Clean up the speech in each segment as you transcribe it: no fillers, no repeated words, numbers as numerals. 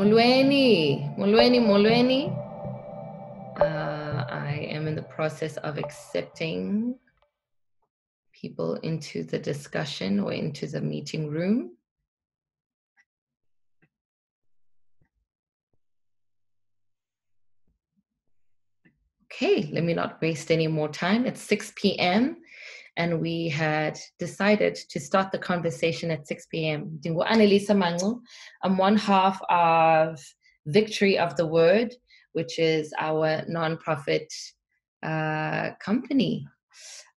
Molweni. I am in the process of accepting people into the discussion or into the meeting room. Okay, let me not waste any more time. It's 6 p.m. and we had decided to start the conversation at 6 p.m. Anelisa Mangcu. I'm one half of Victory of the Word, which is our nonprofit company.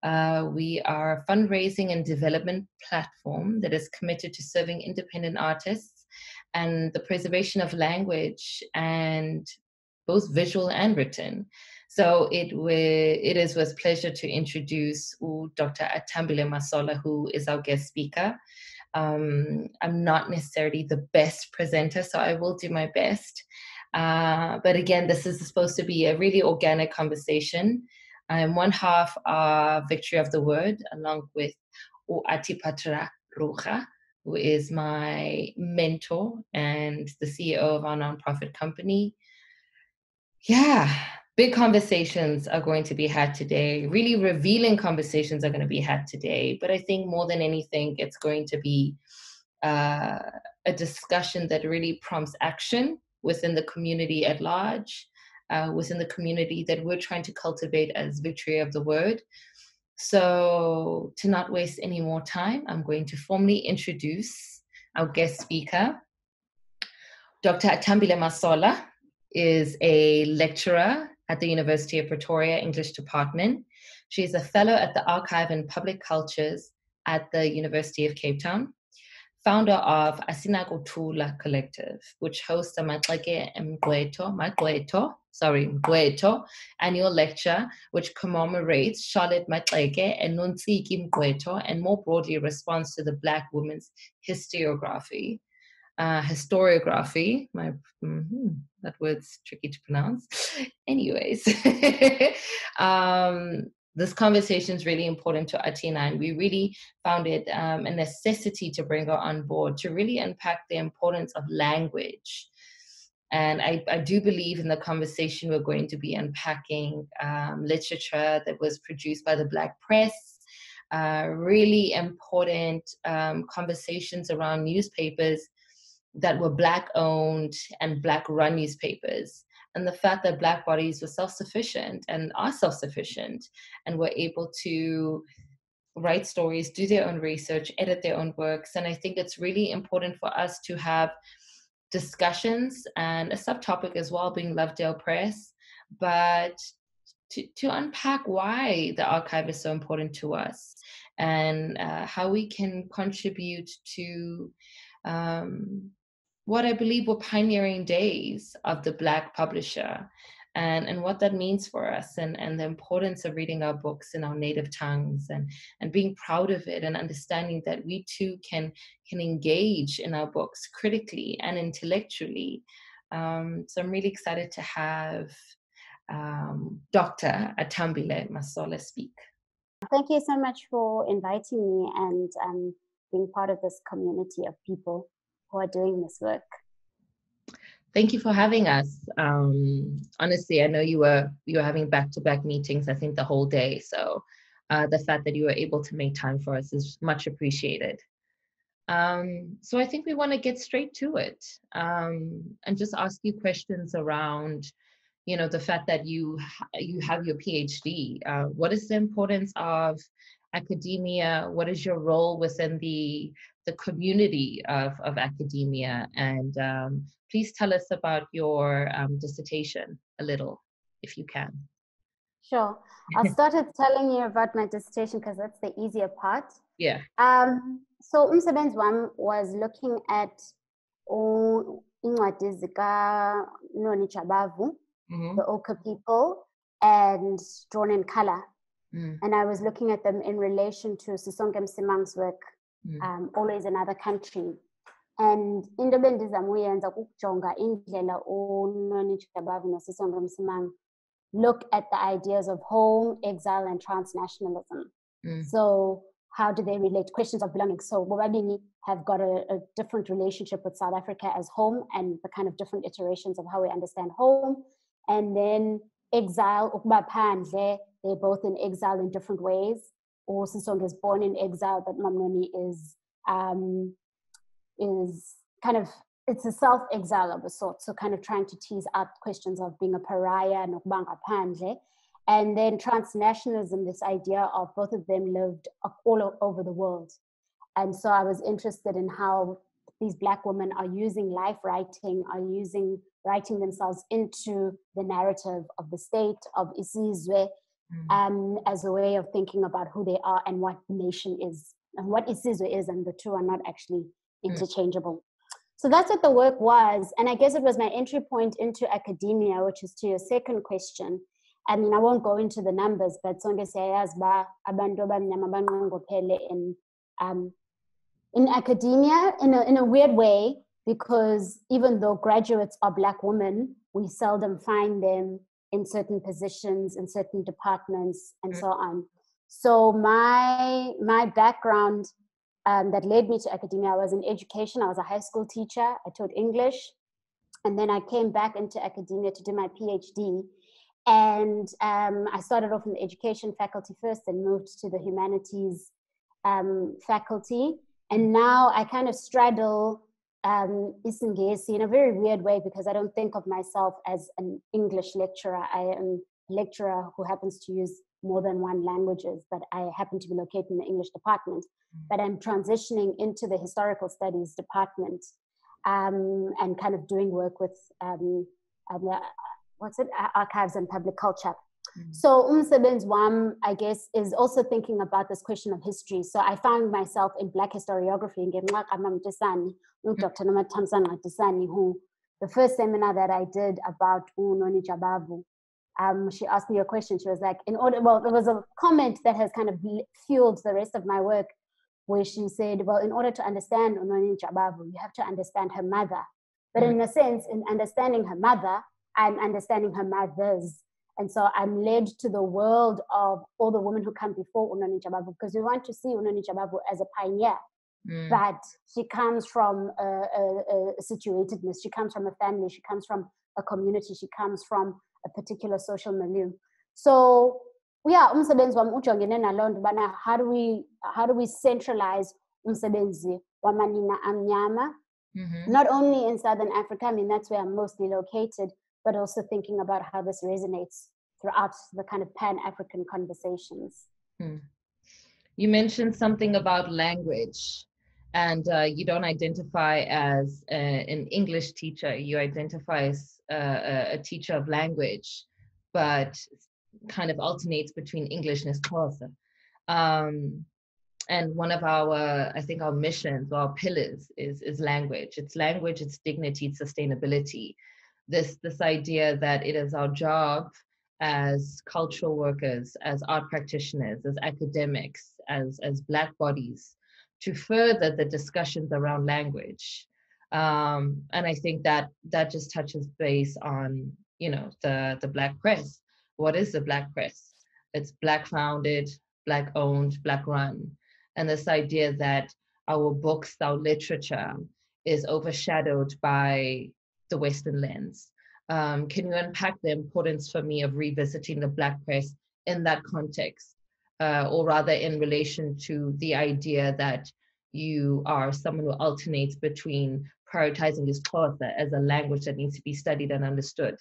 We are a fundraising and development platform that is committed to serving independent artists and the preservation of language, and both visual and written. So it is with pleasure to introduce Dr. Athambile Masola, who is our guest speaker. I'm not necessarily the best presenter, so I will do my best. But again, this is supposed to be a really organic conversation. I'm one half of Victory of the Word, along with Atipatra Rucha, who is my mentor and the CEO of our nonprofit company. Yeah, big conversations are going to be had today. Really revealing conversations are going to be had today. But I think more than anything, it's going to be a discussion that really prompts action within the community at large, within the community that we're trying to cultivate as Victory of the Word. So to not waste any more time, I'm going to formally introduce our guest speaker. Dr. Athambile Masola is a lecturer at the University of Pretoria English Department. She is a fellow at the Archive and Public Cultures at the University of Cape Town, founder of Asinakuthula Collective, which hosts the Mgqwetho annual lecture, which commemorates Charlotte Maxeke and Nontsiki Mgqwetho, and more broadly responds to the Black women's historiography. That word's tricky to pronounce. Anyways, this conversation is really important to Atina, and we really found it a necessity to bring her on board to really unpack the importance of language. And I do believe in the conversation we're going to be unpacking literature that was produced by the Black press, really important conversations around newspapers that were Black owned and Black run newspapers, and the fact that Black bodies were self-sufficient and are self-sufficient and were able to write stories, do their own research, edit their own works. And I think it's really important for us to have discussions, and a subtopic as well being Lovedale Press, but to unpack why the archive is so important to us, and how we can contribute to what I believe were pioneering days of the Black publisher, and what that means for us, and the importance of reading our books in our native tongues, and being proud of it, and understanding that we too can engage in our books critically and intellectually. So I'm really excited to have Dr. Athambile Masola speak. Thank you so much for inviting me and being part of this community of people who are doing this work. Thank you for having us. Honestly, I know you were having back-to-back meetings, I think the whole day. So the fact that you were able to make time for us is much appreciated. So I think we want to get straight to it, and just ask you questions around, the fact that you have your PhD. What is the importance of academia? What is your role within the community of academia? And please tell us about your dissertation a little, if you can. Sure. I'll start with telling you about my dissertation because that's the easier part. Yeah. So umsebenzi wami was looking at incwadi zika Noni Jabavu, the Oka people, and drawn in color. And I was looking at them in relation to Sisonke Msimang's work, Always Another Country. And into bendizamuyenza kukujonga indlela uNoni Jabavu noSisonke Msimang look at the ideas of home, exile, and transnationalism. So how do they relate? Questions of belonging. So Bobabini have got a different relationship with South Africa as home, and the kind of different iterations of how we understand home. And then exile, Ukba Pandle, they're both in exile in different ways. Or Sisong is born in exile, but Mamnoni is kind of, it's a self-exile of a sort. So kind of trying to tease out questions of being a pariah and Ukbanga Pandle. And then transnationalism, this idea of both of them lived all over the world. And so I was interested in how these Black women are using life writing, writing themselves into the narrative of the state, of Isizwe, as a way of thinking about who they are and what nation is, and what Isizwe is, and the two are not actually interchangeable. So that's what the work was. And I guess it was my entry point into academia, which is to your second question. I mean, I won't go into the numbers, but in academia, in a weird way, because even though graduates are Black women, we seldom find them in certain positions, in certain departments, and so on. So my background that led me to academia, I was in education. I was a high school teacher. I taught English. And then I came back into academia to do my PhD. And I started off in the education faculty first and moved to the humanities faculty. And now I kind of straddle Isingesi in a very weird way, because I don't think of myself as an English lecturer. I am a lecturer who happens to use more than one languages, but I happen to be located in the English department. But I'm transitioning into the historical studies department and kind of doing work with archives and public culture. So umsebenzi wam, I guess, is also thinking about this question of history. So I found myself in Black historiography in Dr. Nomathamsanqa Tisani, who the first seminar that I did about Noni Jabavu, she asked me a question. She was like, there was a comment that has kind of fueled the rest of my work, where she said, well, in order to understand Noni Jabavu, you have to understand her mother. But in a sense, in understanding her mother, I'm understanding her mothers. And so I'm led to the world of all the women who come before Unoni Jabavu, because we want to see Unoni Jabavu as a pioneer. But she comes from a situatedness. She comes from a family. She comes from a community. She comes from a particular social milieu. So yeah, umsebenzi wami ujongene naloo nto ubana how do we centralize umsebenzi wamanina amnyama, not only in Southern Africa, I mean, that's where I'm mostly located, but also thinking about how this resonates throughout the kind of Pan-African conversations. You mentioned something about language, and you don't identify as an English teacher. You identify as a teacher of language, but kind of alternates between English and Xhosa. And one of our missions or our pillars is language. It's language, it's dignity, it's sustainability. This idea that it is our job as cultural workers, as art practitioners, as academics, as Black bodies, to further the discussions around language. And I think that just touches base on, the Black press. What is the Black press? It's Black founded, Black owned, Black run. And this idea that our books, our literature is overshadowed by the Western lens. Can you unpack the importance for me of revisiting the Black press in that context, or rather in relation to the idea that you are someone who alternates between prioritizing Xhosa as a language that needs to be studied and understood,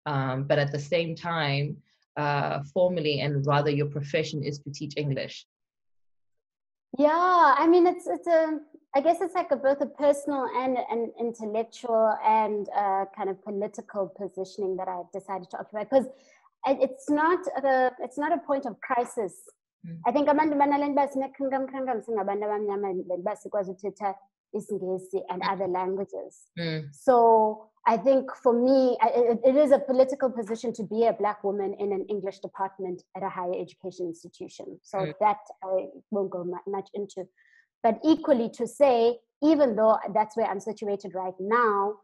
but at the same time, formally and rather your profession is to teach English? Yeah, I mean, I guess it's like both a personal and an intellectual and kind of political positioning that I've decided to occupy, because it's not a point of crisis. I think and other languages. So I think for me, it is a political position to be a Black woman in an English department at a higher education institution. So that I won't go much into. But equally to say, even though that's where I'm situated right now,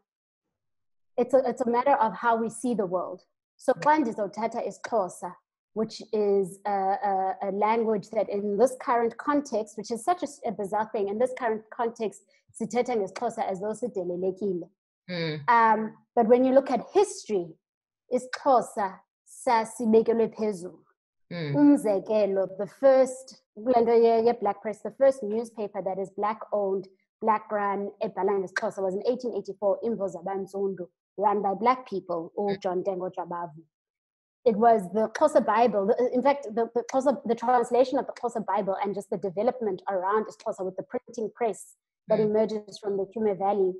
it's a matter of how we see the world. So Xhosa, which is a language that in this current context, which is such a bizarre thing, in this current context, sithetha ngesixhosa as though sidelelekile. But when you look at history, isiXhosa sasibekelwe phezulu. Umzekelo, the first black press, the first newspaper that is black owned, black run, ebhala ngesiXhosa was in 1884, Imvo Zabantsundu, run by black people, John Dengo Jabavu. It was the Xhosa Bible. In fact, the translation of the Xhosa Bible and just the development around Xhosa with the printing press that emerges from the Kume Valley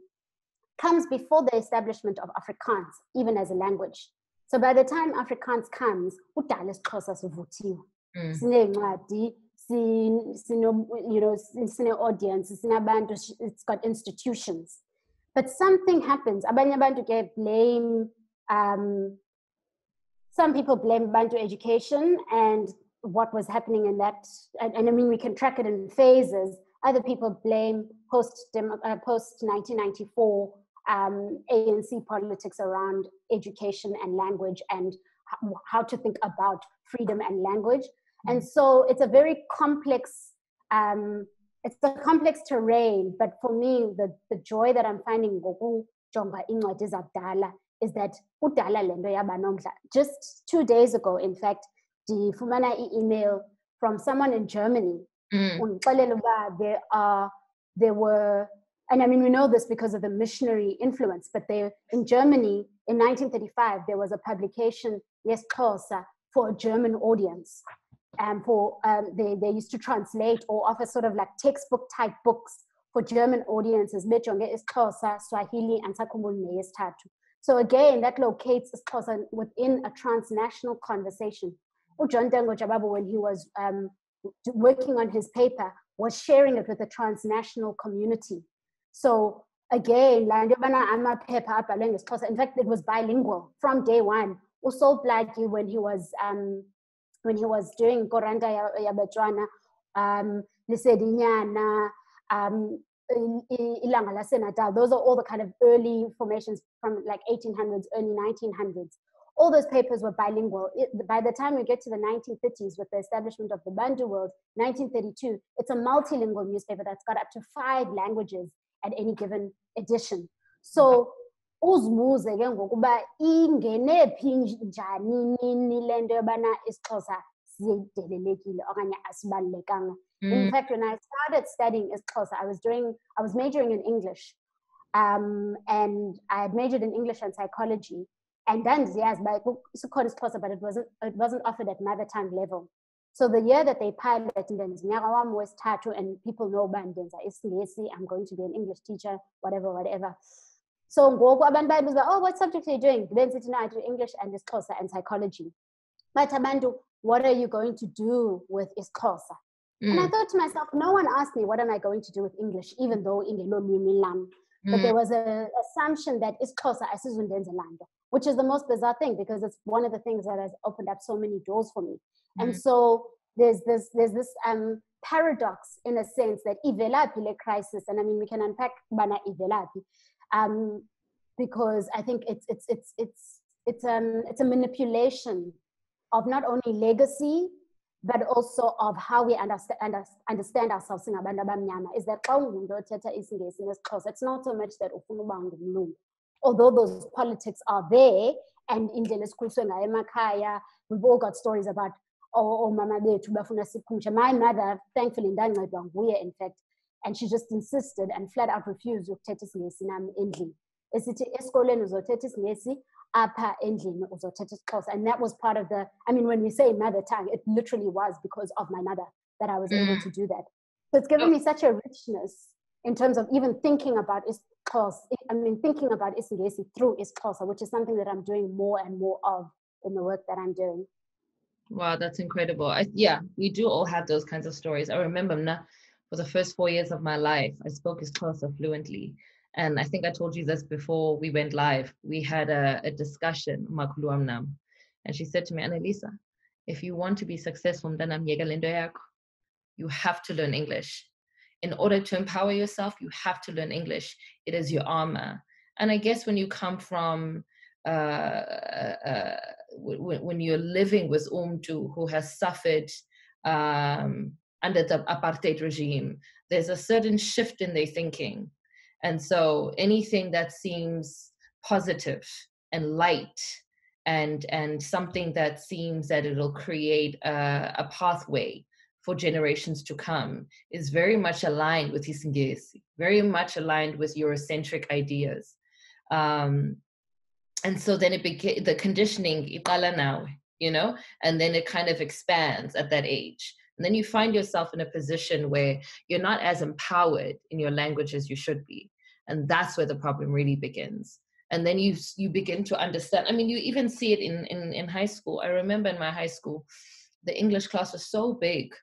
comes before the establishment of Afrikaans, even as a language. So by the time Afrikaans comes, udala isiXhosa sivuthiwe. Sineencwadi, sine audience, sinabantu, it's got institutions. But something happens. Abanye abantu ke blame. Some people blame Bantu education and what was happening in that. And I mean, we can track it in phases. Other people blame post-1994 ANC politics around education and language and how to think about freedom and language. And so it's a very complex, it's a complex terrain. But for me, the joy that I'm finding is that just 2 days ago, in fact, ndifumana email from someone in Germany. There were, and I mean, we know this because of the missionary influence, but in Germany in 1935, there was a publication, yesiXhosa, for a German audience. And they used to translate or offer sort of like textbook type books for German audiences, bejonge isiXhosa, Swahili, and sakhumbula neyesithathu. So again, that locates isiXhosa within a transnational conversation. John Dengo Jabavu, when he was working on his paper, was sharing it with a transnational community. So again, in fact, it was bilingual from day one. Also, Blackie, when he was doing Koranta ya Botswana, Lesedinyana, Ilanga la Senatal, those are all the kind of early formations from like 1800s, early 1900s. All those papers were bilingual. By the time we get to the 1930s with the establishment of the Bantu World, 1932, it's a multilingual newspaper that's got up to 5 languages at any given edition. So uzibuze ke ngokuba ingene phi njani nini lento yobana isiXhosa sidelelekile okanye asibalulekanga. In fact, when I started studying isiXhosa, I was majoring in English, and I had majored in English and psychology. And then yes, but it wasn't offered at mother tongue level. So the year that they piloted and people know Bandenza isiNgesi, I'm going to be an English teacher, whatever. So abantu was like, oh, what subject are you doing? Then I do English and isiXhosa and psychology. But Abandu, what are you going to do with isiXhosa? And I thought to myself, no one asked me what am I going to do with English, even though but there was an assumption that isiXhosa asizundenze lando, which is the most bizarre thing because it's one of the things that has opened up so many doors for me. And so there's this paradox in a sense that ivelaphi le crisis, and I mean we can unpack bana ivelaphi, because I think it's a manipulation of not only legacy but also of how we understand ourselves in abantu abamnyama. Is that xa ungumntu othetha isiNgesi nesiXhosa, it's not so much that ufuna uba ngumlungu, although those politics are there, and indlela esikhuliswe ngayo emakhaya, we've all got stories about mama bethu bafuna sikhumshe. My mother, thankfully, ndancedwa nguye, in fact, and she just insisted and flat out refused ukuthetha isiNgesi nami endlini. Esithi esikoleni uzothetha isiNgesi, apha endlini uzothetha isiXhosa. And that was part of when we say mother tongue, it literally was because of my mother that I was able to do that. So it's given me such a richness in terms of even thinking about thinking about isiNgesi through isiXhosa, which is something that I'm doing more and more of in the work that I'm doing. Wow, that's incredible. We do all have those kinds of stories. I remember for the first 4 years of my life, I spoke isiXhosa fluently. And I think I told you this before we went live. We had a discussion, and she said to me, Anelisa, if you want to be successful, you have to learn English. In order to empower yourself, you have to learn English. It is your armor. And I guess when you come from when you're living with Umtu who has suffered under the apartheid regime, there's a certain shift in their thinking. And so anything that seems positive and light and something that seems that it'll create a pathway for generations to come is very much aligned with Isingesi, very much aligned with Eurocentric ideas. And so then it became the conditioning, itala now, you know, and then it kind of expands at that age. And then you find yourself in a position where you're not as empowered in your language as you should be. And that's where the problem really begins. And then you begin to understand. I mean, you even see it in high school. I remember in my high school, the English class was so big.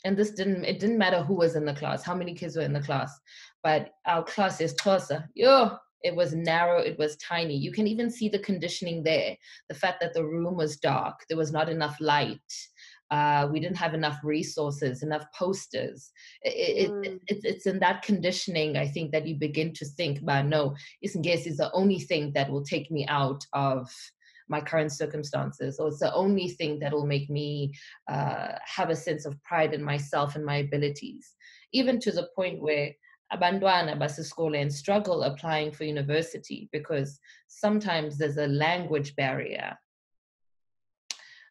And it didn't matter who was in the class, how many kids were in the class. But our class is Xhosa. It was narrow, it was tiny. You can even see the conditioning there. The fact that the room was dark, there was not enough light. We didn't have enough resources, enough posters. It's in that conditioning, I think, that you begin to think, no, Isingesi is the only thing that will take me out of my current circumstances, or it's the only thing that will make me have a sense of pride in myself and my abilities. Even to the point where abantwana basisikole and struggle applying for university because sometimes there's a language barrier.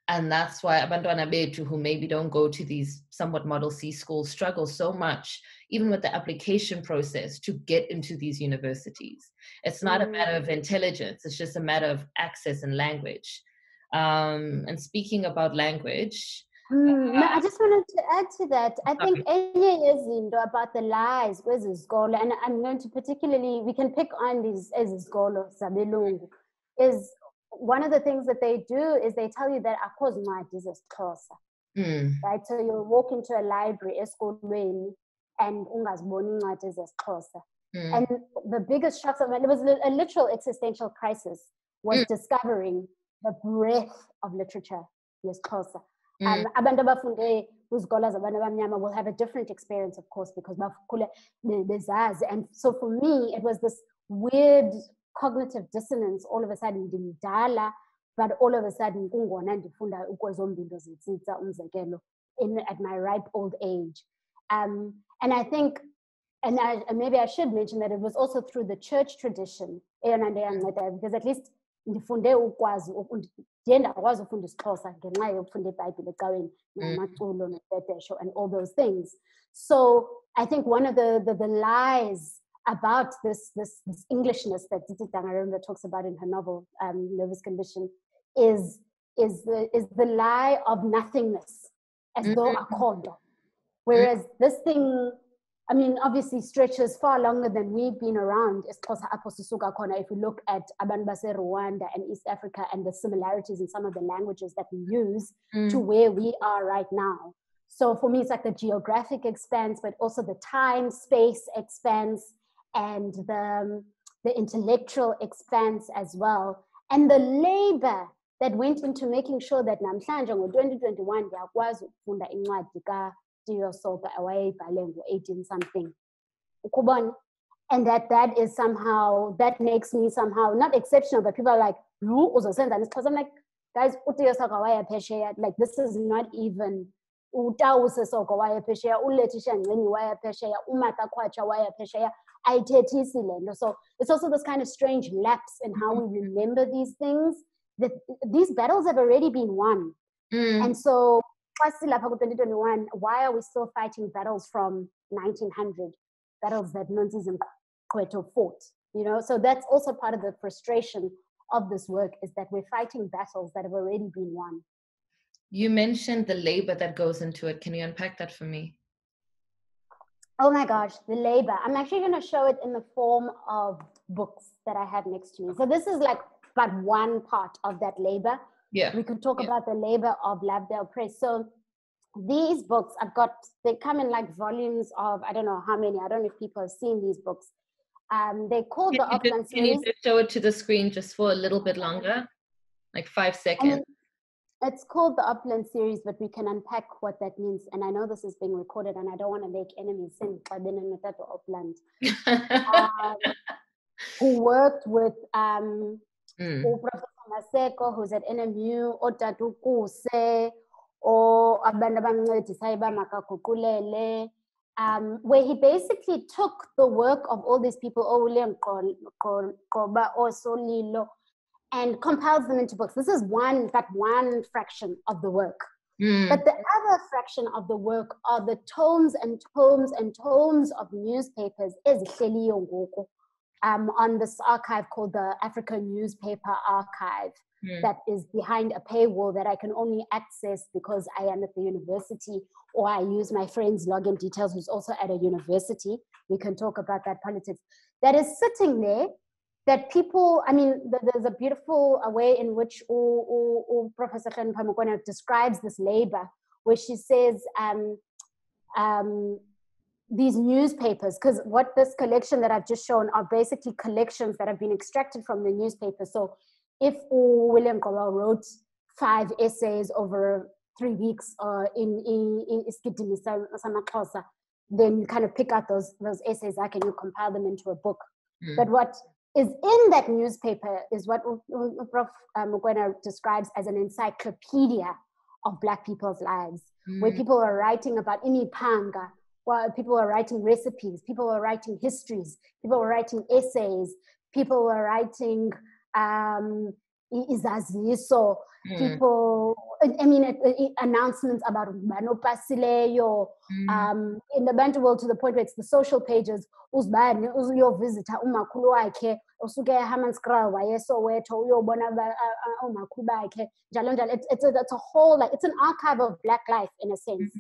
And that's why abantwana bethu who maybe don't go to these somewhat Model C schools struggle so much, even with the application process, to get into these universities. It's not a matter of intelligence, it's just a matter of access and language. And speaking about language, no, I just wanted to add to that. I think about the lies with isikolo, and I'm going to particularly, we can pick on these as isikolo zabelungu, is one of the things that they do is they tell you that akho zincwadi zesiXhosa, right? So you'll walk into a library esikolweni and ungaziboni incwadi zesiXhosa. And the biggest shock of it was a literal existential crisis, was discovering the breadth of literature yesiXhosa. Abantu abafunde kwizikolo zabantu abamnyama will have a different experience, of course, because bakhule bezazi. And so for me, it was this weird cognitive dissonance. All of a sudden ndimdala, but all of a sudden kungona ndifunda ukwezombindo zitsitsa umzekelo at my ripe old age. And I think, and maybe I should mention that it was also through the church tradition, because at least ndifunde ukwazi ndiye ndakwazi ufunda isiXhosa ngenxa yokufunda iBhayibhile ecaweni namaculo nobhedesho and all those things. So I think one of the lies about this Englishness that Titi Dangaremba talks about in her novel Nervous Condition is the lie of nothingness, as though akhondo. Whereas this thing, I mean, obviously stretches far longer than we've been around. If we look at abantu base Rwanda and East Africa and the similarities in some of the languages that we use to where we are right now. So for me, it's like the geographic expanse, but also the time, space expanse, and the intellectual expanse as well. And the labor that went into making sure that namhlanje ngo-2021 ndiyakwazi ukufunda incwadi Soka away by 18 something. And that is somehow, that makes me somehow not exceptional, but people are like, because I'm like, guys, like this is not even so it's also this kind of strange lapse in how we remember these things, that these battles have already been won. And so 2021, why are we still fighting battles from 1900, battles that Nonsis and Kweto fought? You know, so that's also part of the frustration of this work, is that we're fighting battles that have already been won. You mentioned the labor that goes into it. Can you unpack that for me? Oh my gosh, the labor. I'm actually going to show it in the form of books that I have next to me. So this is like but one part of that labor. Yeah. We could talk about the labor of Labdale Press. So these books, they come in like volumes of, I don't know how many. I don't know if people have seen these books. They're called the Upland series. Can you just show it to the screen just for a little bit longer? Like 5 seconds. It's called the Upland series, but we can unpack what that means. And I know this is being recorded and I don't want to make enemies since I've been in Upland. Who worked with Professor Maseko, who's at NMU, Otatu Kuse, or abantu abancedisayo bamakaguqulele, where he basically took the work of all these people, William Qoba, Solilo, and compiles them into books. This is one fraction of the work. But the other fraction of the work are the tomes and tomes and tomes of newspapers on this archive called the African Newspaper Archive that is behind a paywall that I can only access because I am at the university, or I use my friend's login details who's also at a university. We can talk about that politics. That is sitting there that people, I mean, there's a beautiful way in which Professor Pamukona describes this labor, where she says, these newspapers, because what this collection that I've just shown are basically collections that have been extracted from the newspaper. So if William Qoba wrote 5 essays over 3 weeks in Iskidimi Samaxhosa, then you kind of pick out those essays and you compile them into a book. But what is in that newspaper is what Prof. Mokoena describes as an encyclopedia of Black people's lives, where people are writing about imipanga, while people are writing recipes, people are writing histories, people are writing essays, people are writing izaziso, people, I mean, announcements about Bano Pasileyo, in the Bantu world, to the point where it's the social pages, uzbani, uyo visitor, umakhulu wakhe, usuke Hammanskraal, wayesoweto, uyobona umakhulu bakhe, njalo njalo. It's a whole, like, it's an archive of Black life in a sense.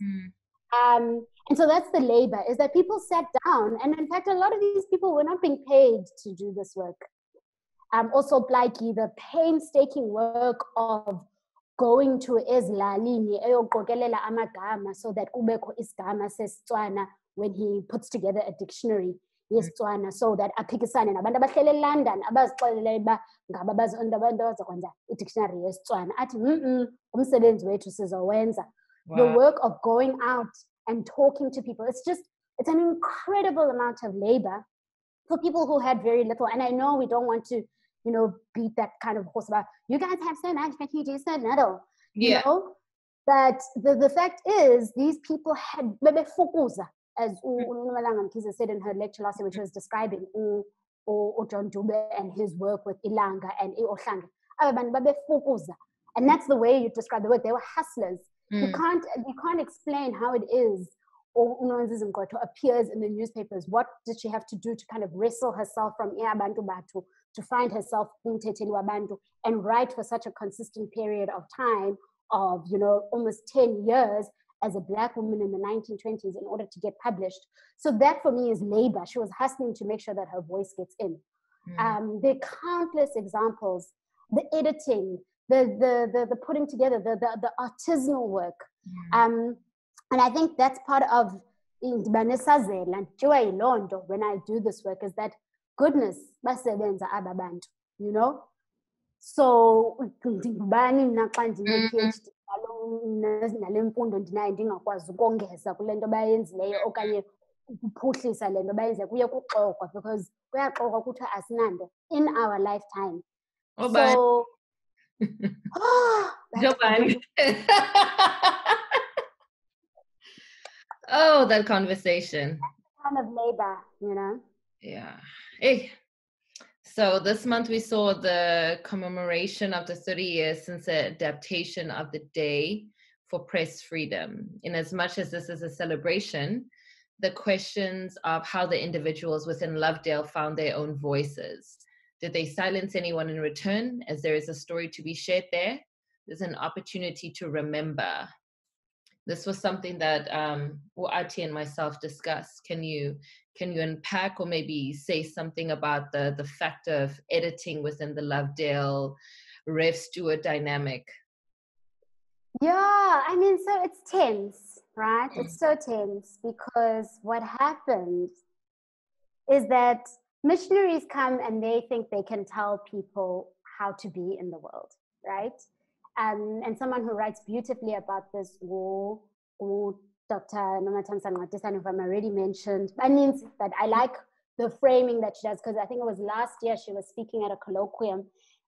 And so that's the labor, is that people sat down, and in fact, a lot of these people were not being paid to do this work. Also, Blakey, the painstaking work of going to ezilalini eyoqokelela amagama so that kubekho isigama sesiTswana when he puts together a dictionary yesiTswana, so that aphikisane nabantu abahlele eLondon abazixelele uba ngabo abantu abazokwenza i-dictionary yesiTswana. Athi umsebenzi wethu sizowenza. The work of going out and talking to people, it's an incredible amount of labor for people who had very little. And I know we don't want to, beat that kind of horse about, you guys have so much, but you do so little. You know? But the fact is, these people had bebefukuza, as Umalanga Mkhize said in her lecture last year, which was describing John Dube and his work with Ilanga and Ohlanga. And that's the way you describe the work. They were hustlers. You can't explain how it is, or appears in the newspapers. What did she have to do to kind of wrestle herself from Abantu Batu to find herself and write for such a consistent period of time of almost 10 years as a Black woman in the 1920s in order to get published. So that for me is labor. She was hustling to make sure that her voice gets in. There are countless examples. The editing, the putting together, the artisanal work. And I think that's part of when I do this work, is that goodness, basebenza ababantu, So ngubani mina xa ndine-PhD nale mfundo ndinayo ndingakwazi ukongeza kule nto bayenzileyo okanye ukuphuhlisa le nto bayenzileyo, kuye kuxokwa, because kuyaxokwa kuthiwa asinanto in our lifetime. So oh, that conversation. Kind of labor, Yeah. Hey. So this month we saw the commemoration of the 30 years since the adaptation of the Day for Press Freedom. In as much as this is a celebration, the questions of how the individuals within Lovedale found their own voices. Did they silence anyone in return? As there is a story to be shared there, there's an opportunity to remember. This was something that Ati and myself discussed. Can you unpack or maybe say something about the fact of editing within the Lovedale Rev Stewart dynamic? Yeah, I mean, so it's tense, right? It's so tense because what happens is that missionaries come and they think they can tell people how to be in the world, right? And someone who writes beautifully about this, Dr. Nomatan Sangatisani, whom I already mentioned, that means that I like the framing that she does, because I think it was last year she was speaking at a colloquium,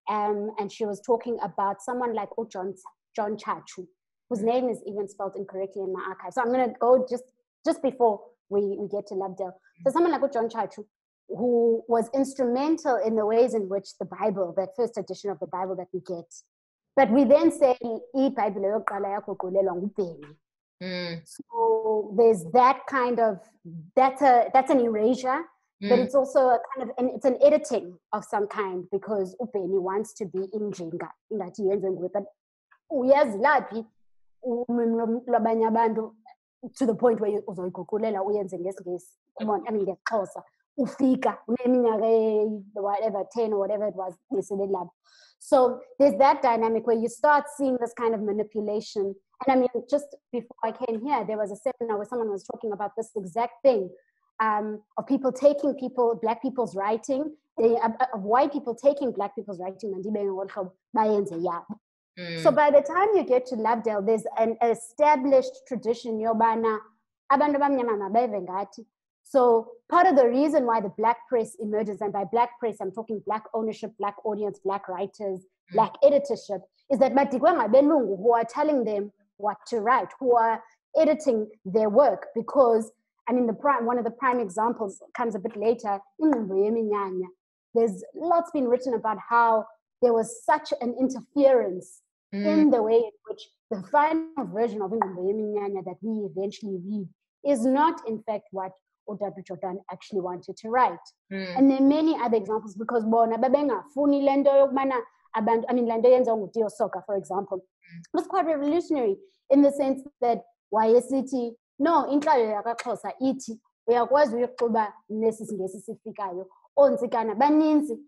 and she was talking about someone like John Chachu, whose name is even spelled incorrectly in my archive. So I'm going to go just before we get to Lovedale. So someone like John Chachu, who was instrumental in the ways in which the Bible, that first edition of the Bible that we get, but we then say, so there's that kind of, that's an erasure, but it's also a kind of, and it's an editing of some kind, because Upeni wants to be in Jinga, but to the point where you come on, I mean, get closer. Ufika, whatever, 10 or whatever it was, so there's that dynamic where you start seeing this kind of manipulation. And I mean, just before I came here, there was a seminar where someone was talking about this exact thing, of people taking Black people's writing, of white people taking Black people's writing, so by the time you get to Lovedale, there's an established tradition, so part of the reason why the Black press emerges, and by Black press, I'm talking Black ownership, Black audience, Black writers, Black editorship, is that who are telling them what to write, who are editing their work. Because, I mean, one of the prime examples comes a bit later. There's lots been written about how there was such an interference in the way in which the final version of that we eventually read is not, in fact, what Odadu Jordan actually wanted to write. And there are many other examples, because Lando yenza nguTiyo Soka, for example, was quite revolutionary in the sense that YSCT, no, inhlalo yakaXhosa ithi uyakwazi ukuxuba nesi singesi sifikayo onzikana baninzi,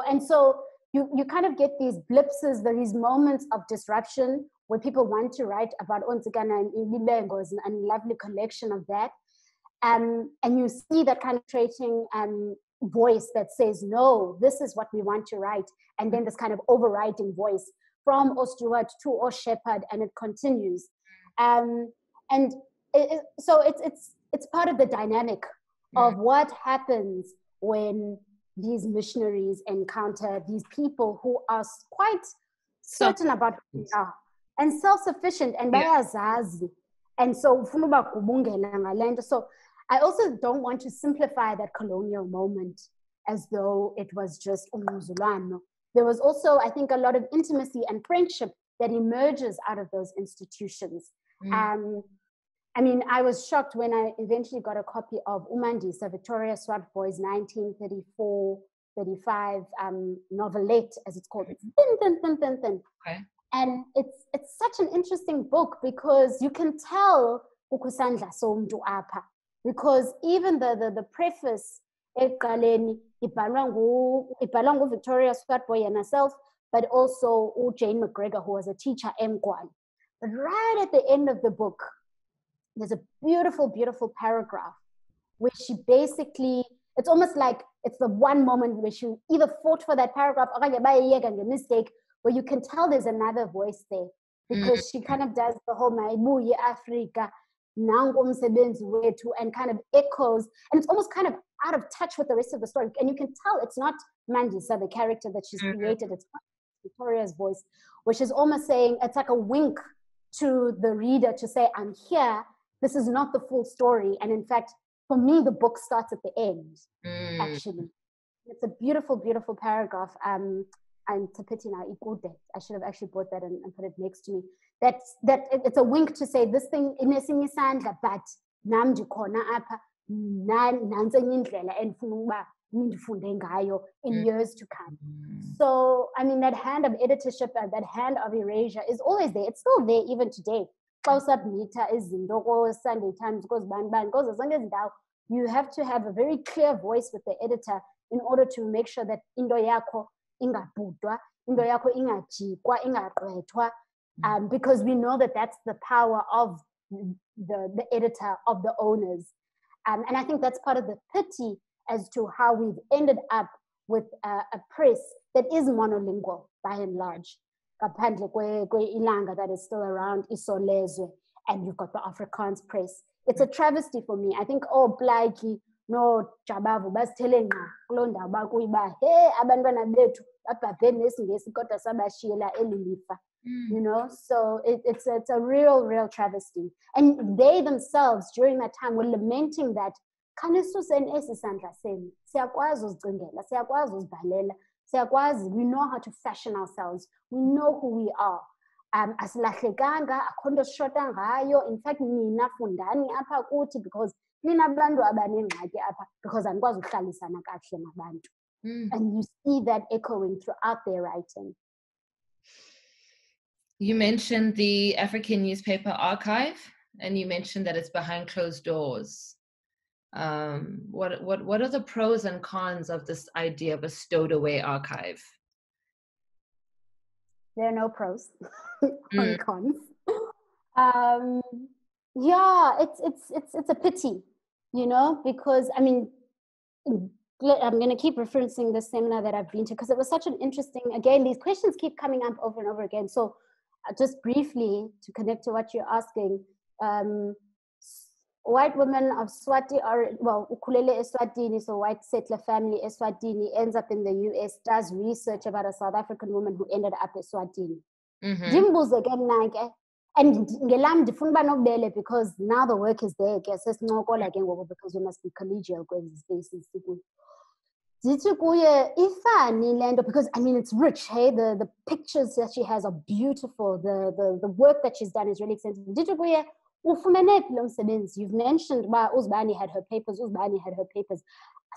and so you kind of get these blips, these moments of disruption where people want to write about onzikana and Libengos and a lovely collection of that. And you see that kind of creating voice that says, no, this is what we want to write. And then this kind of overriding voice from O Stewart to O Shepherd, and it continues. So it's part of the dynamic of what happens when these missionaries encounter these people who are quite certain about who they are and self-sufficient and bayazazi. And so I also don't want to simplify that colonial moment as though it was just umuzulano. There was also, I think, a lot of intimacy and friendship that emerges out of those institutions. I mean, I was shocked when I eventually got a copy of Umandisa, Victoria Swartboy's 1934-35 novelette, as it's called. It's thin. Okay. And it's such an interesting book, because you can tell ukusandla somntu apha, because even the preface ekuqaleni ibhalwa nguVictoria Swartboy and herself, but also Jane McGregor, who was a teacher eMgwala. But right at the end of the book, there's a beautiful, beautiful paragraph where she basically, it's almost like it's the one moment where she either fought for that paragraph or a mistake, where you can tell there's another voice there, because she kind of does the whole Maibuye Africa, and kind of echoes, and it's almost kind of out of touch with the rest of the story. And you can tell it's not Mandisa, the character that she's created, it's Victoria's voice, which is almost saying, it's like a wink to the reader to say, I'm here, this is not the full story. And in fact, for me, the book starts at the end, actually. It's a beautiful, beautiful paragraph. I'm Tapiti now, I should have actually brought that and put it next to me. That it's a wink to say this thing in isandla, but namdi khona apha nansi indlela endifuna ukuba nindifunde ngayo in years to come. So I mean, that hand of editorship and that hand of erasure is always there. It's still there even today. Submitter izinto ko Sunday Times, goes ban goes zonke izindawo. You have to have a very clear voice with the editor in order to make sure that into yakho ingabhudwa, into yakho ingajikwa, ingaqwethwa. Because we know that that's the power of the editor, of the owners. And I think that's part of the pity as to how we've ended up with a press that is monolingual by and large. Ilanga that is still around, Isolezwe, and you've got the Afrikaans press. It's a travesty for me. I think, Blakey, no Jabavu basithele nqa kuloo ndawo bakuyiba hey abantwana bethu babhabhe nesingesi kodwa sabashiyela eli lifa. You know, so it's a real travesty. And they themselves during that time were lamenting that khanisuseni esi sandla senu, siyakwazi uzicingela, siyakwazi uzibhalela, siyakwazi, we know how to fashion ourselves, we know who we are. Asilahlekanga, akho nto sishota ngayo. In fact, nina fundani apha kuthi because ninabantu abanengxaki apha because anikwazi ukuhlalisana kakuhle nabantu. And you see that echoing throughout their writing. You mentioned the African Newspaper Archive, and you mentioned that it's behind closed doors. What are the pros and cons of this idea of a stowed away archive? There are no pros, only cons. Yeah, it's a pity, you know, because I mean, I'm going to keep referencing the seminar that I've been to because it was such an interesting, again, these questions keep coming up over and over again. So just briefly to connect to what you're asking, white women of Swati are, well, ukulele Eswatini, so white settler family Eswatini ends up in the US, does research about a South African woman who ended up Eswatini. Dimbuzo again, and ngelam ndifuna uba nobubele because now the work is there, because we must be collegial kwenzi spaces. Dithi kuye ifani lento because I mean it's rich, hey, the pictures that she has are beautiful, the work that she's done is really extensive. Dithi kuye ufumenephi lo msebenzi? You've mentioned Uzbani had her papers.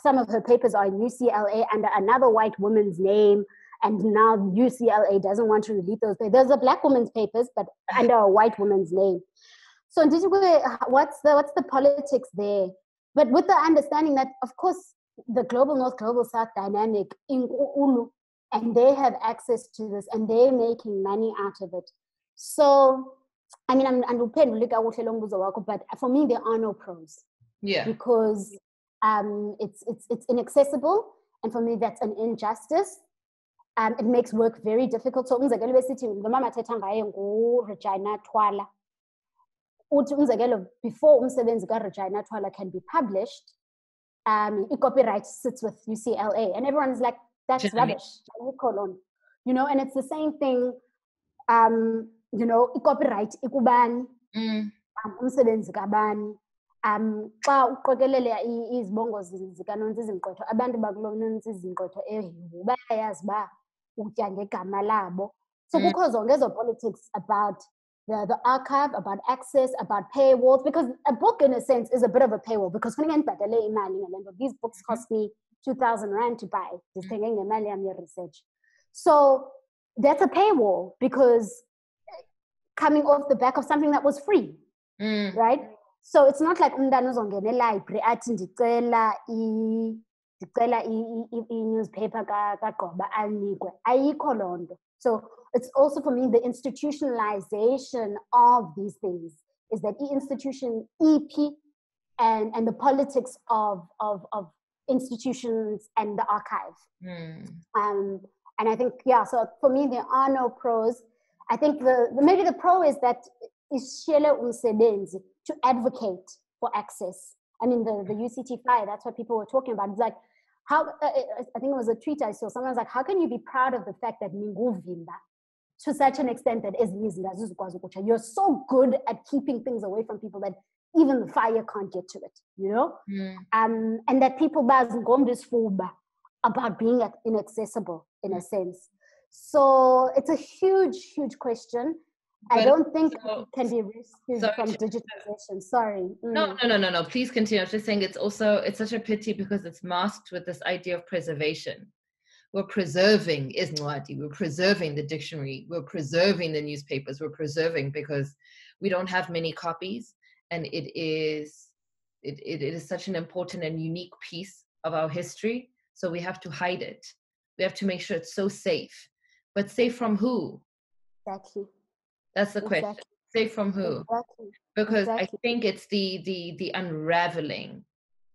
Some of her papers are in UCLA under another white woman's name, and now UCLA doesn't want to release those papers. There's a black woman's papers, but under a white woman's name. So what's the politics there? But with the understanding that, of course, the global north, global south dynamic in Ulu, and they have access to this, and they're making money out of it. So, I mean, but for me, there are no pros. Yeah. Because it's inaccessible, and for me, that's an injustice. It makes work very difficult. So, Regina Twala. Before Umsebenzi Regina Twala can be published, copyright sits with UCLA, and everyone's like, that's rubbish. You know, and it's the same thing. You know, copyright ikubani, umsebenzi kabani. Xa uqokelela izibongo zikanonzi izingqotho, abantu bakulononzi izingqotho bayayazi ba utya ngegama labo. So kukho zonke ezo politics about the archive, about access, about paywalls, because a book in a sense is a bit of a paywall because these books cost me 2,000 Rand to buy. Research. So that's a paywall because coming off the back of something that was free, right? So it's not like umntana uzongena library athi ndicela i-newspaper kaGqoba anikwe. Ayikho loo nto. So it's also for me the institutionalization of these things is that institution EP and the politics of institutions and the archive. And I think, yeah, so for me there are no pros. I think maybe the pro is that ishele umsebenzi to advocate for access. I mean, the UCT5, that's what people were talking about. It's like, how, I think it was a tweet I saw, someone was like, how can you be proud of the fact that Ninguvimba, to such an extent that you're so good at keeping things away from people that even the fire can't get to it, you know? And that people about being inaccessible in a sense. So it's a huge question. But I don't think it can be rescued from digitization. Sorry. No. Please continue. I was just saying it's such a pity because it's masked with this idea of preservation. We're preserving Isnwati. We're preserving the dictionary. We're preserving the newspapers. We're preserving because we don't have many copies, and it is such an important and unique piece of our history. So we have to hide it. We have to make sure it's so safe. But safe from who? Exactly. That's the question. Safe from who? Exactly. Because I think it's the unraveling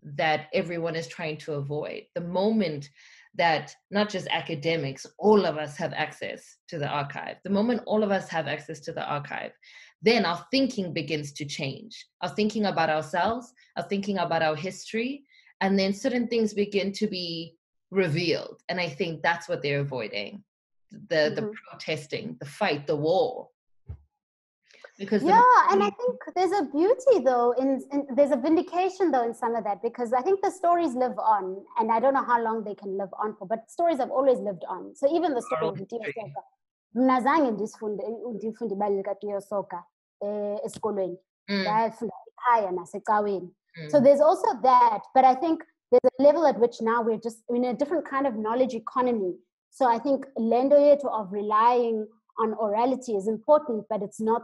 that everyone is trying to avoid. The moment that not just academics, all of us have access to the archive. The moment all of us have access to the archive, then our thinking begins to change. Our thinking about ourselves, our thinking about our history, and then certain things begin to be revealed. And I think that's what they're avoiding. The protesting, the fight, the war. Because and I think there's a beauty though in there's a vindication though in some of that, because I think the stories live on, and I don't know how long they can live on for, but stories have always lived on. So even the story of Tiyo Soka, mnazange ndifunde ibali lika Tiyo Soka esikolweni, ndayifunda ekhaya nasecaweni. So there's also that, but I think there's a level at which now we're just in a different kind of knowledge economy. So I think lendo yetu of relying on orality is important, but it's not.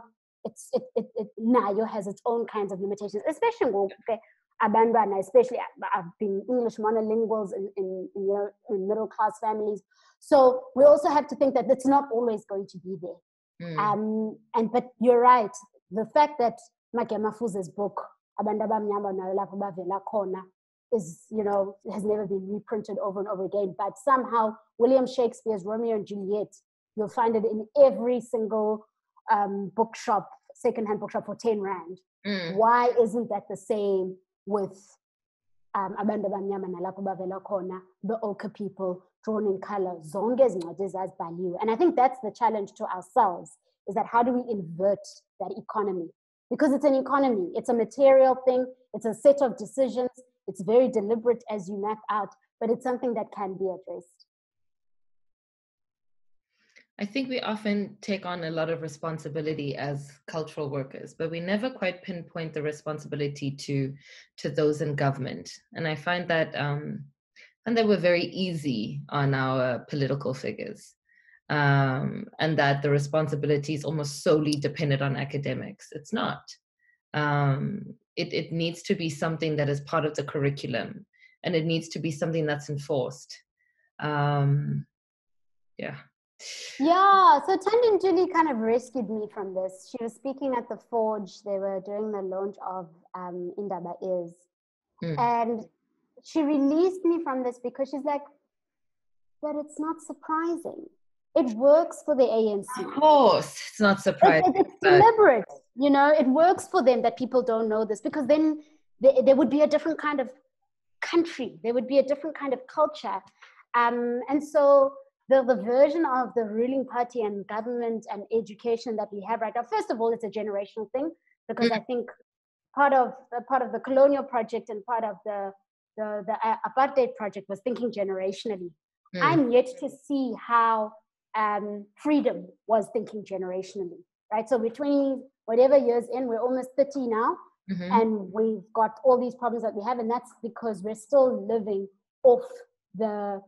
Nayo has its own kinds of limitations, especially abantwana, especially being English monolinguals in middle class families. So we also have to think that it's not always going to be there. But you're right. The fact that Makema Fuze's book Abantu Abamnyama Nalapho Bavela Khona is, has never been reprinted over and over again. But somehow William Shakespeare's Romeo and Juliet, you'll find it in every single bookshop, secondhand bookshop for 10 Rand. Why isn't that the same with Abantu Abamnyama Nalapho Bavela Khona, the Oka people, drawn in color, zonke ezincwadi ezazibhaliwe? And I think that's the challenge to ourselves, is that how do we invert that economy? Because it's an economy, it's a material thing, it's a set of decisions, it's very deliberate as you map out, but it's something that can be addressed. I think we often take on a lot of responsibility as cultural workers, but we never quite pinpoint the responsibility to those in government. And I find that we're very easy on our political figures, and that the responsibility is almost solely dependent on academics. It's not. It needs to be something that is part of the curriculum, and it needs to be something that's enforced. Yeah, so Tandin Julie kind of rescued me from this. She was speaking at the Forge. They were doing the launch of Indaba Is. And she released me from this because she's like, but it's not surprising. It works for the ANC. Of course, it's not surprising. It's deliberate. It works for them that people don't know this, because then there would be a different kind of country. There would be a different kind of culture. And so the version of the ruling party and government and education that we have right now, first of all, it's a generational thing, because I think part of the colonial project and part of the apartheid project was thinking generationally. I'm yet to see how freedom was thinking generationally, right? So we're 20 whatever years in, we're almost 30 now, and we've got all these problems that we have, and that's because we're still living off the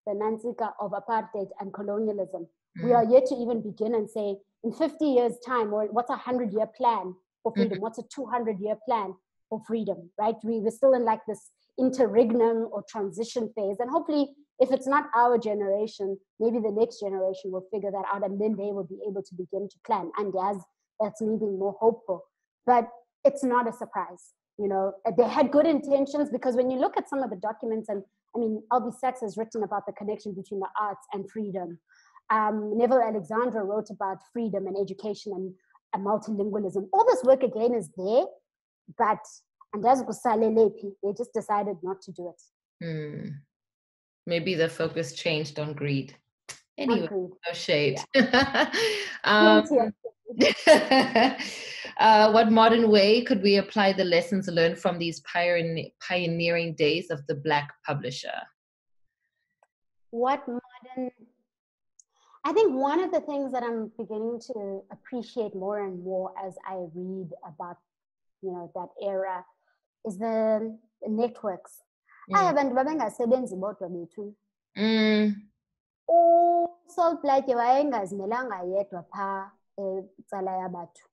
Nansika of apartheid and colonialism. We are yet to even begin and say, in 50 years' time, or what's a 100-year plan for freedom? What's a 200-year plan for freedom, right? We're still in like this interregnum or transition phase. And hopefully, if it's not our generation, maybe the next generation will figure that out, and then they will be able to begin to plan. And that's me being more hopeful. But it's not a surprise. They had good intentions, because when you look at some of the documents, and I mean, Albie Sachs has written about the connection between the arts and freedom. Neville Alexander wrote about freedom and education and multilingualism. All this work again is there, but they just decided not to do it. Maybe the focus changed on greed. Anyway, no shade. What modern way could we apply the lessons learned from these pioneering days of the Black publisher? I think one of the things that I'm beginning to appreciate more and more as I read about, that era is the networks. Abantu babengasebenzi bodwa bethu. Salt Light wayengazimelanga yedwa pha ecala yabathu.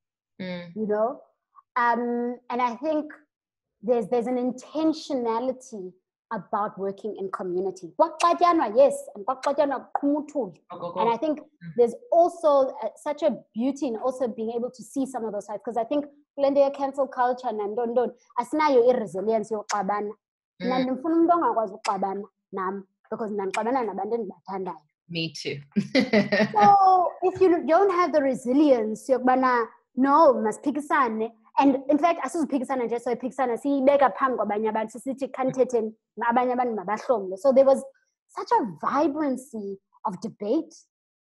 And I think there's an intentionality about working in community. Yes, and I think there's also such a beauty in also being able to see some of those sides, because I think kulendea cancel culture nandondon asinayo resilience yokuxabana. Ndifuna umuntu ongakwazi ukuxabana nami, because ndixabana nabantu endibathandayo. Me too. So if you don't have the resilience, no, masiphikisane, And in fact, asizuphikisana nje soyiphikisana siyibeka phambi kwabanye abantu sithi khanithethe nabanye abantu mabahlomle. So there was such a vibrancy of debate.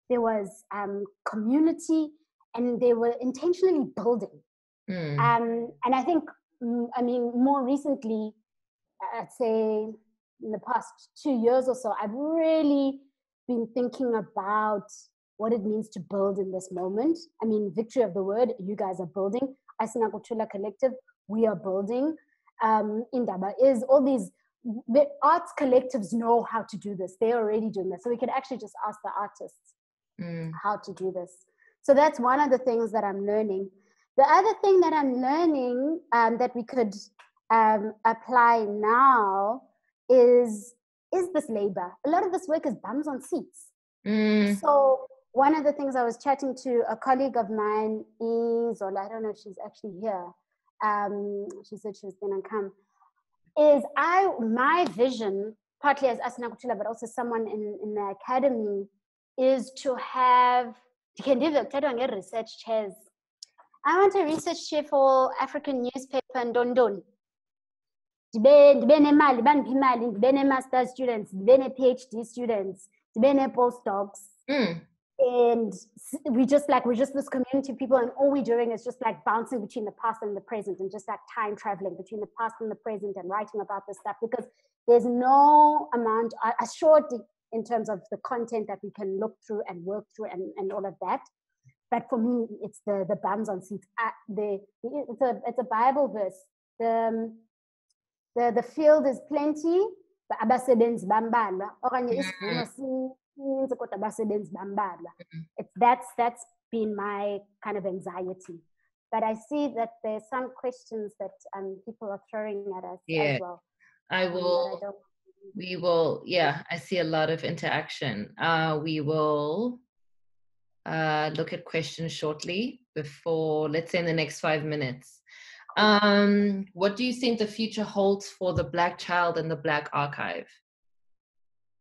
There was community, and they were intentionally building. And I think, I mean, more recently, I'd say in the past 2 years or so, I've really been thinking about what it means to build in this moment. I mean, Victory of the Word, you guys are building. Asinakuthula Collective, we are building. Indaba is all these, the arts collectives know how to do this. They're already doing this. So we could actually just ask the artists how to do this. So that's one of the things that I'm learning. The other thing that I'm learning that we could apply now is this labor. A lot of this work is bums on seats. So one of the things I was chatting to a colleague of mine is, or I don't know if she's actually here, she said she was going to come, is my vision, partly as Asinakutula, but also someone in the academy, is to have, you can do the research chairs. I want a research chair for African newspaper and Dondon. Dibene master's students, dibene PhD students, dibene postdocs. And we're just this community of people, and all we're doing is just like bouncing between the past and the present, and just like time traveling between the past and the present, and writing about this stuff, because there's no amount, assured in terms of the content that we can look through and work through and all of that. But for me, it's the bums on seats. It's a Bible verse. The field is plenty, but abasebenzi bambalwa. Okanye isivuno sinintsi kodwa abasebenzi bambalwa. That's been my kind of anxiety. But I see that there's some questions that people are throwing at us as well. We will, I see a lot of interaction. We will look at questions shortly before, let's say in the next 5 minutes. What do you think the future holds for the Black child and the Black archive?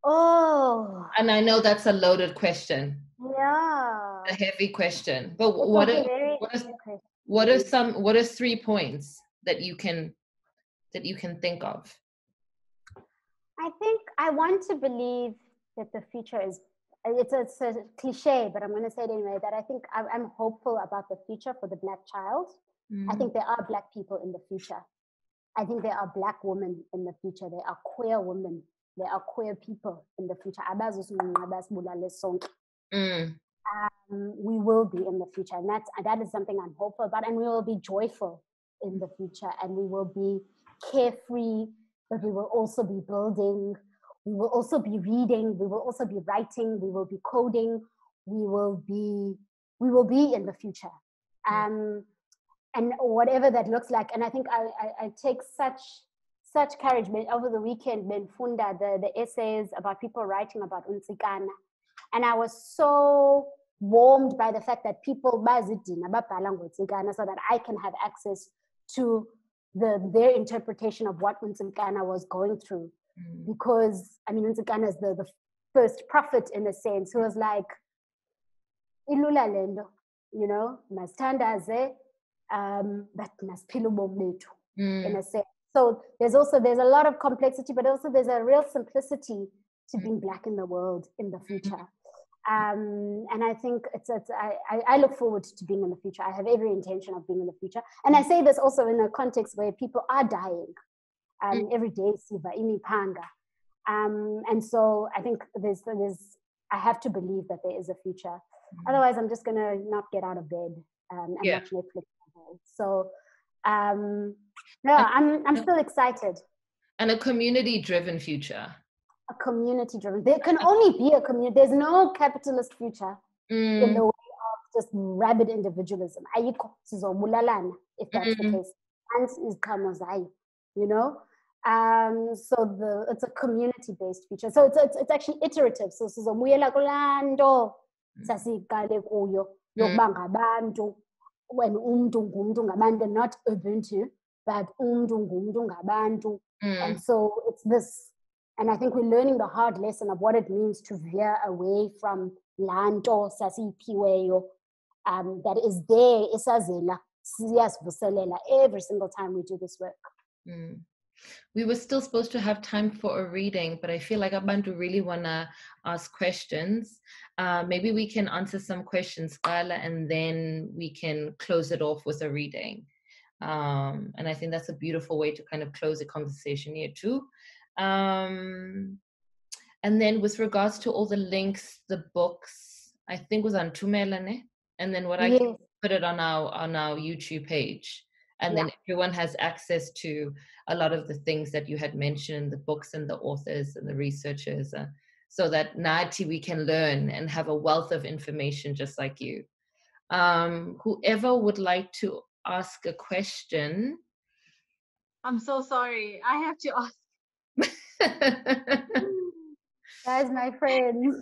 Oh. And I know that's a loaded question. Yeah. A heavy question. But what are 3 points that you can think of? I think I want to believe that the future is, it's a cliche, but I'm going to say it anyway, that I think I'm hopeful about the future for the Black child. I think there are Black people in the future. I think there are Black women in the future. There are queer women. There are queer people in the future. We will be in the future. And that is something I'm hopeful about. And we will be joyful in the future. And we will be carefree, but we will also be building. We will also be reading. We will also be writing. We will be coding. We will be in the future. And whatever that looks like. And I think I take such courage. Over the weekend, Funda, the essays about people writing about Unsikana. And I was so warmed by the fact that people so that I can have access to their interpretation of what Unsikana was going through. Because, I mean, Unsikana is the first prophet in a sense, who was like, Ilula lendo, mastandaze, but maspilo bombetu, in a sense. So there's a lot of complexity, but also there's a real simplicity to being Black in the world in the future. And I think I look forward to being in the future. I have every intention of being in the future. And I say this also in a context where people are dying every day, Siva, imipanga. And so I think I have to believe that there is a future. Otherwise, I'm just going to not get out of bed and watch Netflix. So, no, I'm still excited. And a community-driven future. A community-driven. There can only be a community. There's no capitalist future in the way of just rabid individualism. If that's the case. So it's a community-based future. So it's actually iterative. So when they're not Ubuntu, but and so it's this, and I think we're learning the hard lesson of what it means to veer away from lanto sasi piweyo that is there isazela siyasivuselela every single time we do this work. We were still supposed to have time for a reading, but I feel like Abantu really want to ask questions. Maybe we can answer some questions, Kala, and then we can close it off with a reading. And I think that's a beautiful way to kind of close the conversation here too. And then with regards to all the links, the books, I think was on Tumelane. And then what I can put it on our YouTube page. And then everyone has access to a lot of the things that you had mentioned, the books and the authors and the researchers, so that Nati we can learn and have a wealth of information just like you. Whoever would like to ask a question. I'm so sorry. I have to ask. Guys, my friends.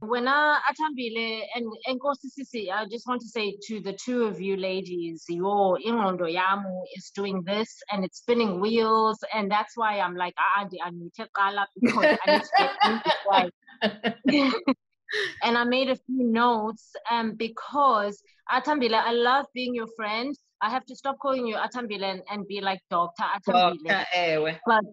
When Athambile and Nkosi Sisi, I just want to say to the two of you ladies, your Ingondo Yamu is doing this and it's spinning wheels, and that's why I'm like, I need to call up because I need to get and I made a few notes because Athambile, I love being your friend. I have to stop calling you Athambile and be like Dr. Athambile. But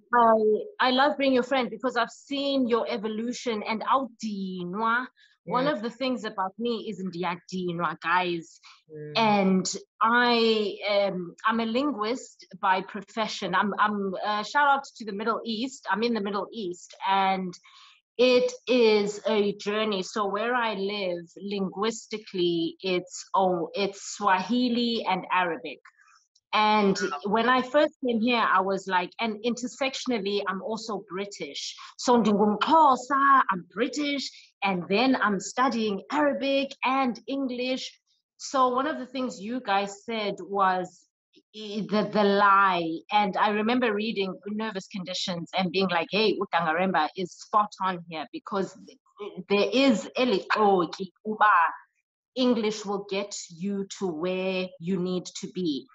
I love being your friend because I've seen your evolution and outdinwa. One of the things about me is ndiyadinwa, guys. And I'm a linguist by profession. I'm shout out to the Middle East. I'm in the Middle East, and it is a journey. So where I live, linguistically, it's Swahili and Arabic. And when I first came here, I was like, and intersectionally, I'm also British. So I'm British, and then I'm studying Arabic and English. So one of the things you guys said was the lie. And I remember reading Nervous Conditions and being like, hey, Utangaremba is spot on here, because there is English will get you to where you need to be.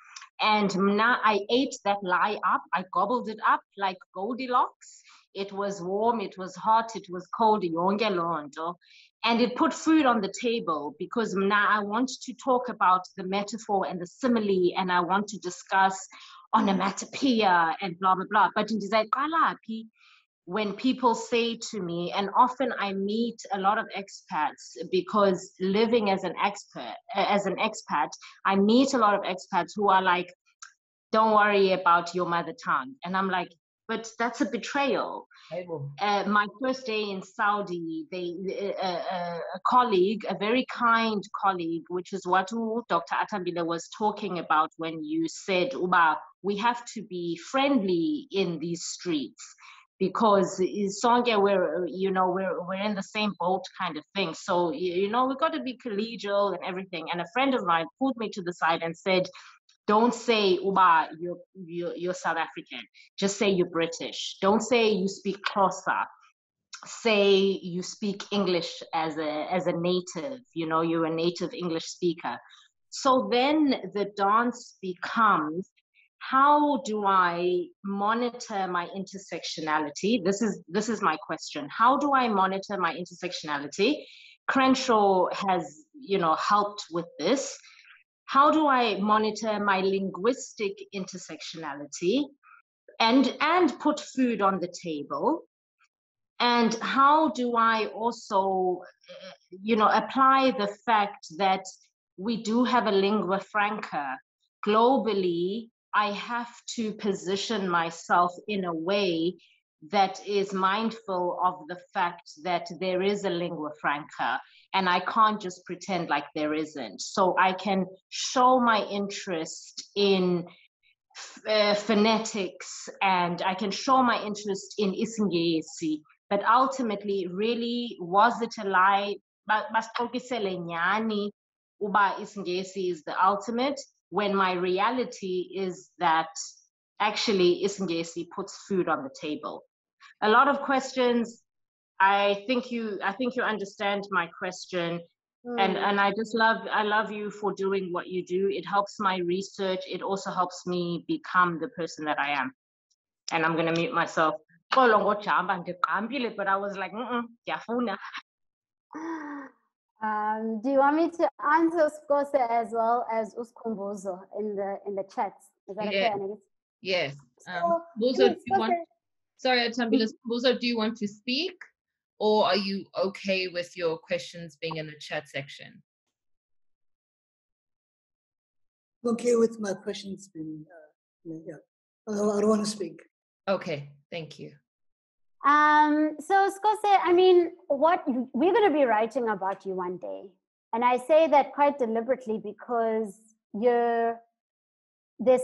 And now I ate that lie up. I gobbled it up like Goldilocks. It was warm, it was hot, it was cold, and it put food on the table, because now I want to talk about the metaphor and the simile, and I want to discuss onomatopoeia and blah, blah, blah. But when people say to me, and often I meet a lot of expats, because living as an expat, I meet a lot of expats who are like, don't worry about your mother tongue. And I'm like, but that's a betrayal. My first day in Saudi, a colleague, a very kind colleague, which is what Dr. Athambile was talking about when you said, Uba, we have to be friendly in these streets, because Sonja, we're in the same boat kind of thing. So, we've got to be collegial and everything. And a friend of mine pulled me to the side and said, don't say, Uba, you're South African. Just say you're British. Don't say you speak Xhosa. Say you speak English as a native. You're a native English speaker. So then the dance becomes, how do I monitor my intersectionality? This is my question. How do I monitor my intersectionality? Crenshaw has, helped with this. How do I monitor my linguistic intersectionality and put food on the table? And how do I also, apply the fact that we do have a lingua franca globally? I have to position myself in a way that is mindful of the fact that there is a lingua franca, and I can't just pretend like there isn't. So I can show my interest in phonetics, and I can show my interest in Isingesi, but ultimately, really, was it a lie? Uba Isingesi is the ultimate, when my reality is that actually Isingesi puts food on the table. A lot of questions. I think you understand my question. And I love you for doing what you do. It helps my research. It also helps me become the person that I am. And I'm going to mute myself. But I was like, Do you want me to answer Skose as well as Uskumbuzo in the chats? Is that okay, Anelisa? Yes. So, Buzo, do you want? Sorry, Athambile. Buzo, do you want to speak, or are you okay with your questions being in the chat section? Okay with my questions being. Yeah. I don't want to speak. Okay. Thank you. So Skose, I mean, what we're going to be writing about you one day. And I say that quite deliberately because there's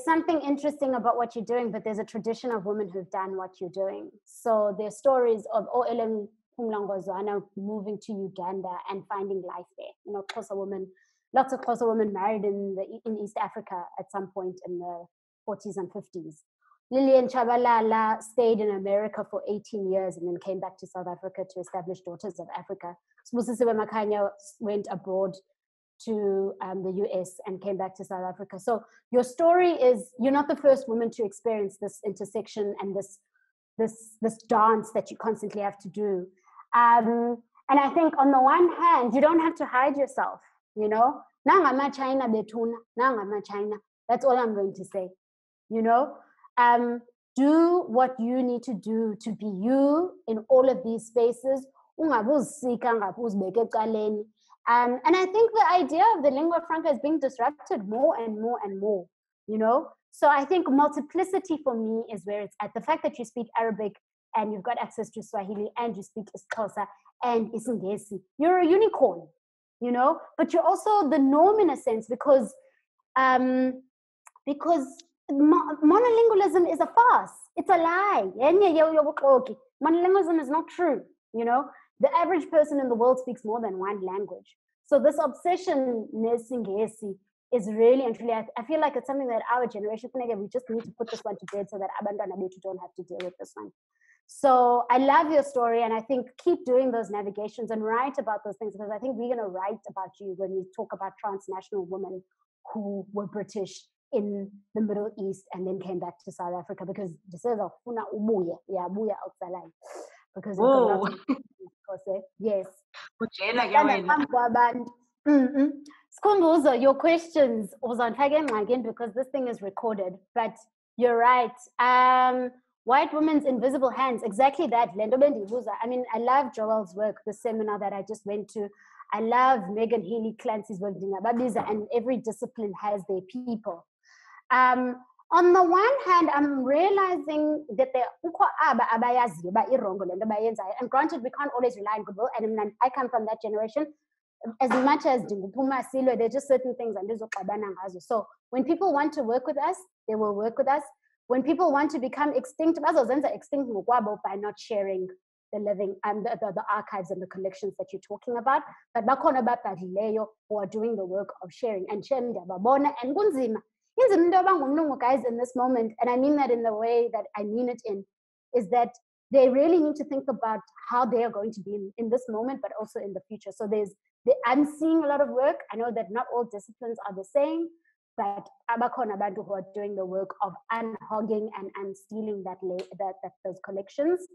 something interesting about what you're doing, but there's a tradition of women who've done what you're doing. So there's stories of Ellen Kumlangozwana moving to Uganda and finding life there. You know, Xhosa women, lots of Xhosa women married in East Africa at some point in the 40s and 50s. Lillian Chabalala stayed in America for 18 years and then came back to South Africa to establish Daughters of Africa. Sibusisiwe Makhanya went abroad to the US and came back to South Africa. So your story is, you're not the first woman to experience this intersection and this dance that you constantly have to do. And I think on the one hand, you don't have to hide yourself, you know? China betuna, China. That's all I'm going to say, you know? Do what you need to do to be you in all of these spaces. And I think the idea of the lingua franca is being disrupted more and more and more, you know? So I think multiplicity for me is where it's at. The fact that you speak Arabic and you've got access to Swahili and you speak Xhosa and Isingesi, you're a unicorn, you know? But you're also the norm in a sense because monolingualism is a farce. It's a lie. Monolingualism is not true, you know? The average person in the world speaks more than one language. So this obsession is really and truly, I feel like it's something that our generation, we just need to put this one to bed so that Abantwana Bethu don't have to deal with this one. So I love your story, and I think keep doing those navigations and write about those things, because I think we're going to write about you when we talk about transnational women who were British in the Middle East and then came back to South Africa, because this is because yes. Skhumbuzo, your questions again, because this thing is recorded, but you're right. White women's invisible hands, exactly that. I mean, I love Joel's work, the seminar that I just went to. I love Megan Healy Clancy's work, and every discipline has their people. On the one hand, I'm realizing that and granted, we can't always rely on goodwill, and I come from that generation. As much as there's just certain things, so when people want to work with us, they will work with us. When people want to become extinct by not sharing the living and the archives and the collections that you're talking about, but who are doing the work of sharing and sharing and guys in this moment, and I mean that in the way that I mean it in, is that they really need to think about how they are going to be in this moment, but also in the future. So I'm seeing a lot of work. I know that not all disciplines are the same, but abakhona abantu who are doing the work of unhogging and unstealing those collections.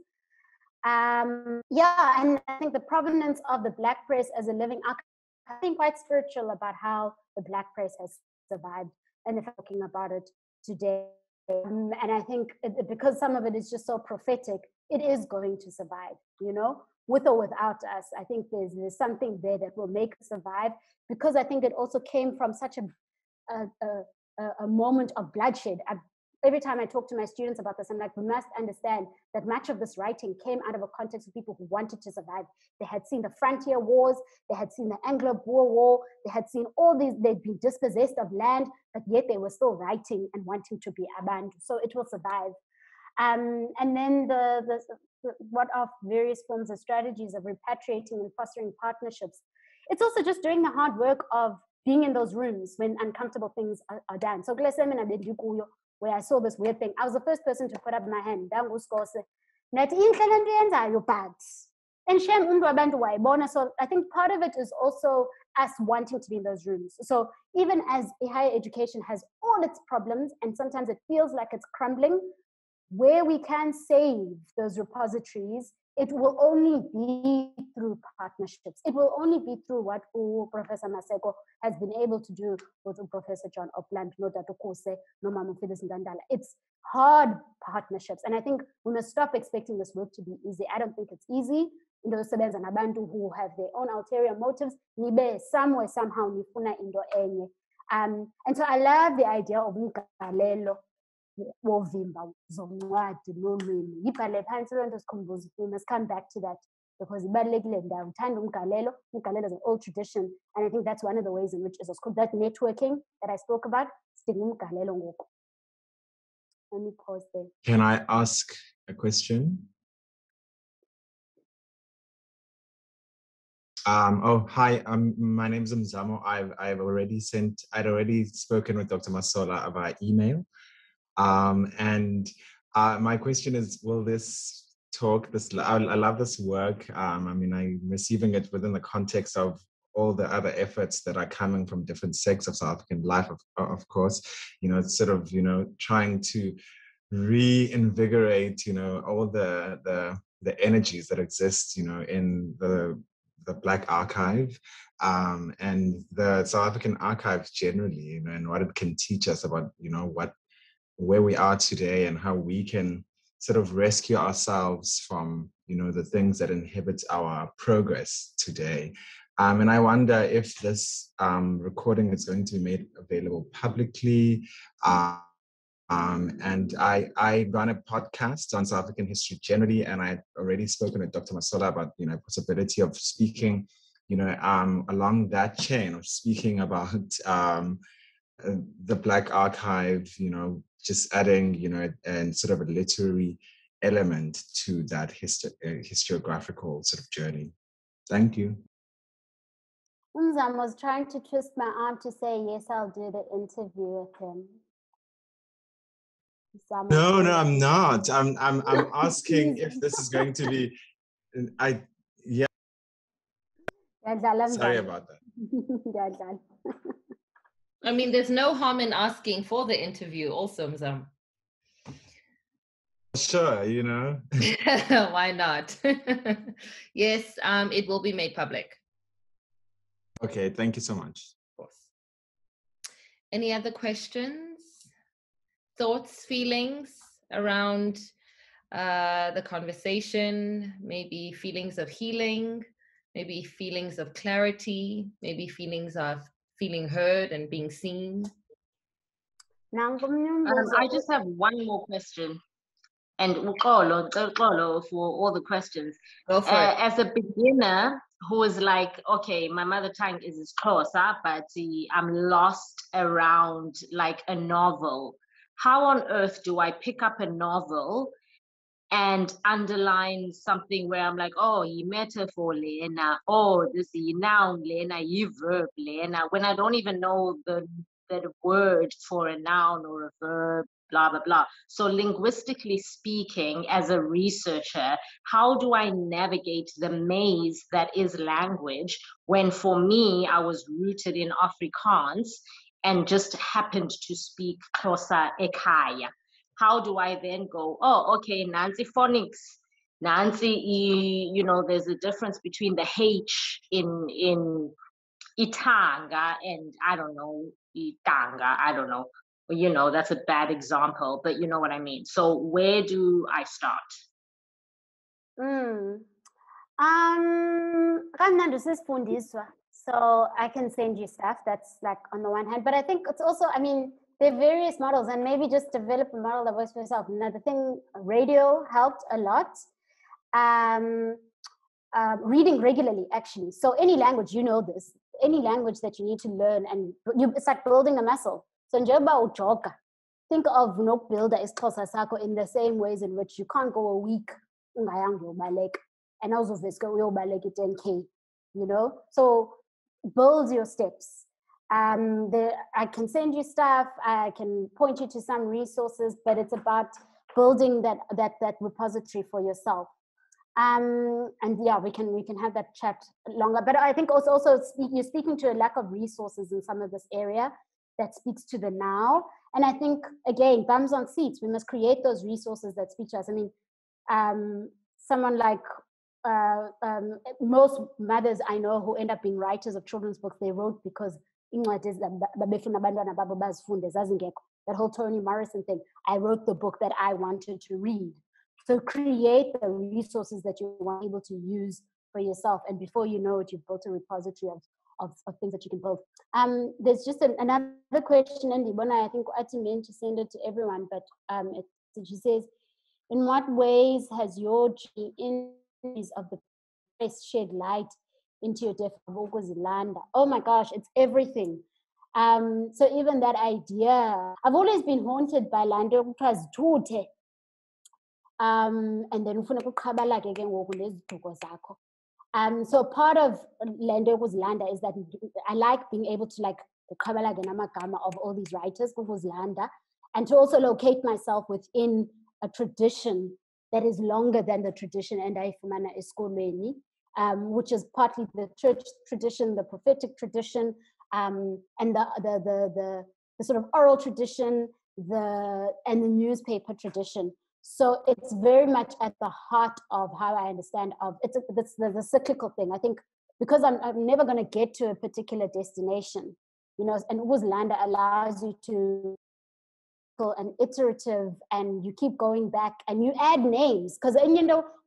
And I think the provenance of the Black press as a living archive, I think quite spiritual about how the Black press has survived, and if I'm talking about it today. And I think because some of it is just so prophetic, it is going to survive, you know, with or without us. I think there's something there that will make it survive, because I think it also came from such a moment of bloodshed. Every time I talk to my students about this, I'm like, we must understand that much of this writing came out of a context of people who wanted to survive. They had seen the frontier wars, they had seen the Anglo-Boer War, they had seen all these, they'd been dispossessed of land, but yet they were still writing and wanting to be abandoned. So it will survive. And then what are various forms of strategies of repatriating and fostering partnerships. It's also just doing the hard work of being in those rooms when uncomfortable things are done. So where I saw this weird thing, I was the first person to put up my hand. So I think part of it is also us wanting to be in those rooms. So even as higher education has all its problems, and sometimes it feels like it's crumbling, where we can save those repositories it will only be through partnerships. It will only be through what Professor Maseko has been able to do with Professor John Opland, no Dr. Kose, no Mama Phyllis Ngandala. It's hard partnerships. And I think we must stop expecting this work to be easy. I don't think it's easy. Those students and abantu who have their own ulterior motives, nibe somewhere, somehow, nifuna indo enye. And so I love the idea of umgalelo wovimba zoncwadi nolwimi. Yibhale phansi loo nto sikhumbuze. We must come back to that because ibalulekile ndawo. Uthanda umgalelo. Umgalelo is an old tradition, and I think that's one of the ways in which is that networking that I spoke about. Sidinga umgalelo ngoku. Let me pause there. Can I ask a question? Hi, my name is Mzamo. I'd already spoken with Dr. Masola via email. My question is, will this talk, I love this work. I'm receiving it within the context of all the other efforts that are coming from different sects of South African life, of course, it's sort of, trying to reinvigorate, all the energies that exist, in the Black Archive and the South African archives generally, and what it can teach us about, where we are today and how we can sort of rescue ourselves from, the things that inhibit our progress today. And I wonder if this recording is going to be made available publicly. And I run a podcast on South African history generally, and I've already spoken with Dr. Masola about, possibility of speaking, along that chain of speaking about the Black Archive, just adding, and sort of a literary element to that historiographical sort of journey. Thank you. Umzam was trying to twist my arm to say, yes, I'll do the interview with him. No, I'm not. I'm asking if this is going to be. Sorry about that. I mean, there's no harm in asking for the interview, also, Mzam. Sure, Why not? Yes, it will be made public. Okay, thank you so much. Of course. Any other questions, thoughts, feelings around the conversation? Maybe feelings of healing, maybe feelings of clarity, maybe feelings of feeling heard and being seen. I just have one more question. And Ukolo for all the questions. Go for it. As a beginner who is like, okay, my mother tongue is Xhosa, but I'm lost around like a novel. How on earth do I pick up a novel and underline something where I'm like, oh, ye metaphor lena, oh, this ye noun lena, ye verb lena, when I don't even know the word for a noun or a verb, blah, blah, blah. So linguistically speaking, as a researcher, how do I navigate the maze that is language when for me, I was rooted in Afrikaans and just happened to speak Xhosa ekhaya? How do I then go, oh, okay, Nancy phonics, Nancy, there's a difference between the H in Itanga and I don't know, Itanga, I don't know. That's a bad example, but you know what I mean. So where do I start? So I can send you stuff that's like on the one hand, but I think it's also, there are various models, and maybe just develop a model that works for yourself. Another thing, radio helped a lot. Reading regularly, actually. So any language, this, any language that you need to learn, and it's like building a muscle. So njengoba ujoga, think of builder isiXhosa sakho in the same ways in which you can't go a week ungayanga uyobaleka, and also viska uyobaleka 10K, So build your steps. I can send you stuff, I can point you to some resources, but it's about building that repository for yourself. And yeah, we can have that chat longer. But I think also you're speaking to a lack of resources in some of this area that speaks to the now. And I think, again, bums on seats, we must create those resources that speak to us. Someone like most mothers I know who end up being writers of children's books, they wrote because that whole Toni Morrison thing. I wrote the book that I wanted to read. So create the resources that you want able to use for yourself. And before you know it, you've built a repository of things that you can build. There's just another question, and I think Ati meant to send it to everyone, but she says, in what ways has your journey of the press shed light into your death of Ukuzilanda? Oh my gosh, it's everything. So even that idea, I've always been haunted by Lando because Tute. And then so part of Lando Landa is that I like being able to like of all these writers, Landa, and to also locate myself within a tradition that is longer than the tradition and which is partly the church tradition, the prophetic tradition, and the sort of oral tradition, and the newspaper tradition. So it's very much at the heart of how I understand it's the cyclical thing. I think because I'm never going to get to a particular destination, and Uzlanda allows you to an iterative, and you keep going back and you add names because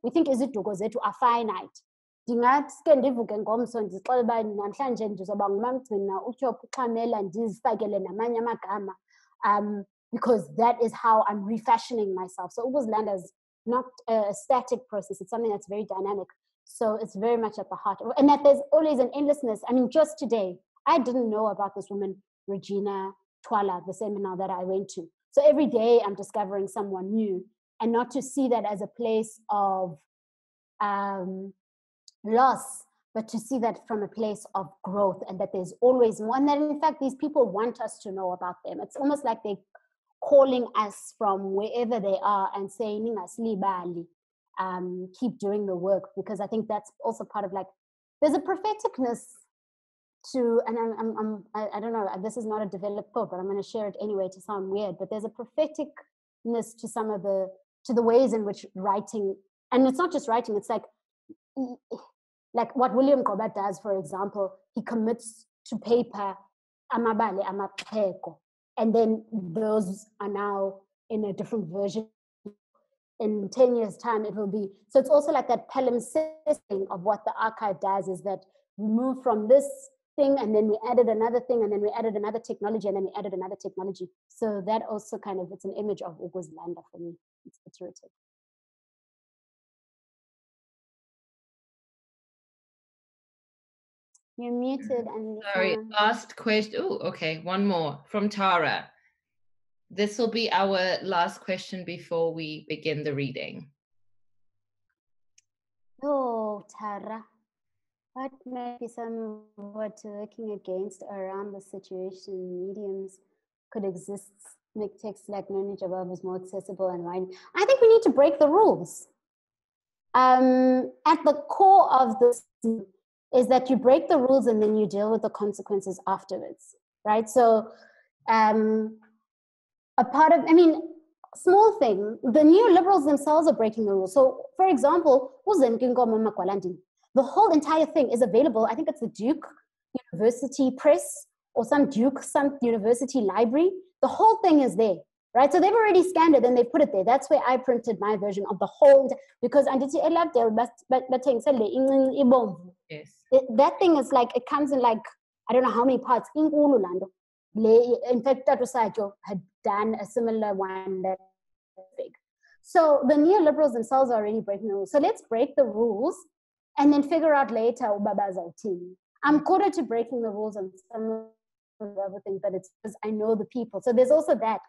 we think iziduko zethu are finite. Ndingaske ndivuke ngomso ndixele uba namhlanje ndizoba ngumamgcina uTyopho uXhamela ndizifakele namanye amagama, because that is how I'm refashioning myself. So Ukuzilanda is not a static process, it's something that's very dynamic. So it's very much at the heart of, and that there's always an endlessness. I mean, just today I didn't know about this woman Regina Twala, the seminar that I went to. So every day I'm discovering someone new, and not to see that as a place of loss, but to see that from a place of growth, and that there's always one, that in fact these people want us to know about them. It's almost like they're calling us from wherever they are and saying, keep doing the work, because I think that's also part of like, there's a propheticness to, and I don't know, this is not a developed thought, but I'm going to share it anyway to sound weird, but there's a propheticness to some of the ways in which writing, and it's not just writing, it's like what William Gobat does, for example, he commits to paper amabale amapheko, and then those are now in a different version. In 10 years' time, it will be, so it's also like that palimpsesting of what the archive does, is that we move from this thing, and then we added another thing, and then we added another technology, and then we added another technology. So that also kind of, it's an image of Ukuzilanda for me. It's iterative. You're muted, and sorry, last question. Oh, okay, one more from Tara. This will be our last question before we begin the reading. Oh, Tara, what might be some of what working against around the situation mediums could exist, make text like knowledge above is more accessible and wide? I think we need to break the rules. At the core of this is that you break the rules and then you deal with the consequences afterwards, right? So a part of, I mean, small thing, the neoliberals themselves are breaking the rules. So, for example, the whole entire thing is available. I think it's the Duke University Press or some university library. The whole thing is there, right? So they've already scanned it and they put it there. That's where I printed my version of the whole, because yes. That thing is like, it comes in like, I don't know how many parts. In fact, Tato Sajo had done a similar one that's big. So the neoliberals themselves are already breaking the rules. So let's break the rules and then figure out later Ubaba's team. I'm quarter to breaking the rules on some of the other things, but it's because I know the people. So there's also that.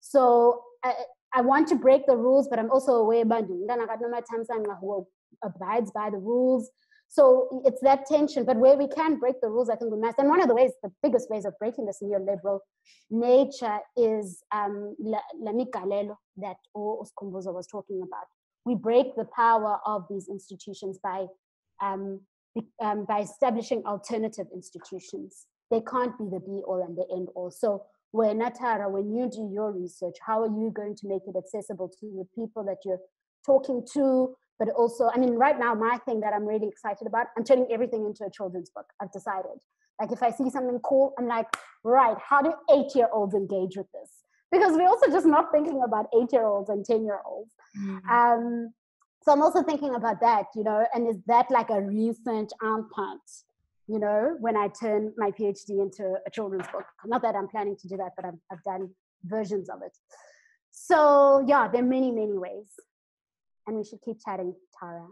So I want to break the rules, but I'm also aware who abides by the rules. So it's that tension. But where we can break the rules, I think we must. And one of the ways, the biggest ways of breaking this neoliberal nature is la migalelo that Oskhumbuzo was talking about. We break the power of these institutions by establishing alternative institutions. They can't be the be all and the end all. So when Natara, when you do your research, how are you going to make it accessible to the people that you're talking to? But also, I mean, right now, my thing that I'm really excited about, I'm turning everything into a children's book. I've decided. Like, if I see something cool, I'm like, right, how do 8-year-olds engage with this? Because we're also just not thinking about 8-year-olds and 10-year-olds. So I'm also thinking about that, you know, and is that like a research part, you know, when I turn my PhD into a children's book? Not that I'm planning to do that, but I've done versions of it. So yeah, there are many, many ways. And we should keep chatting, Tara.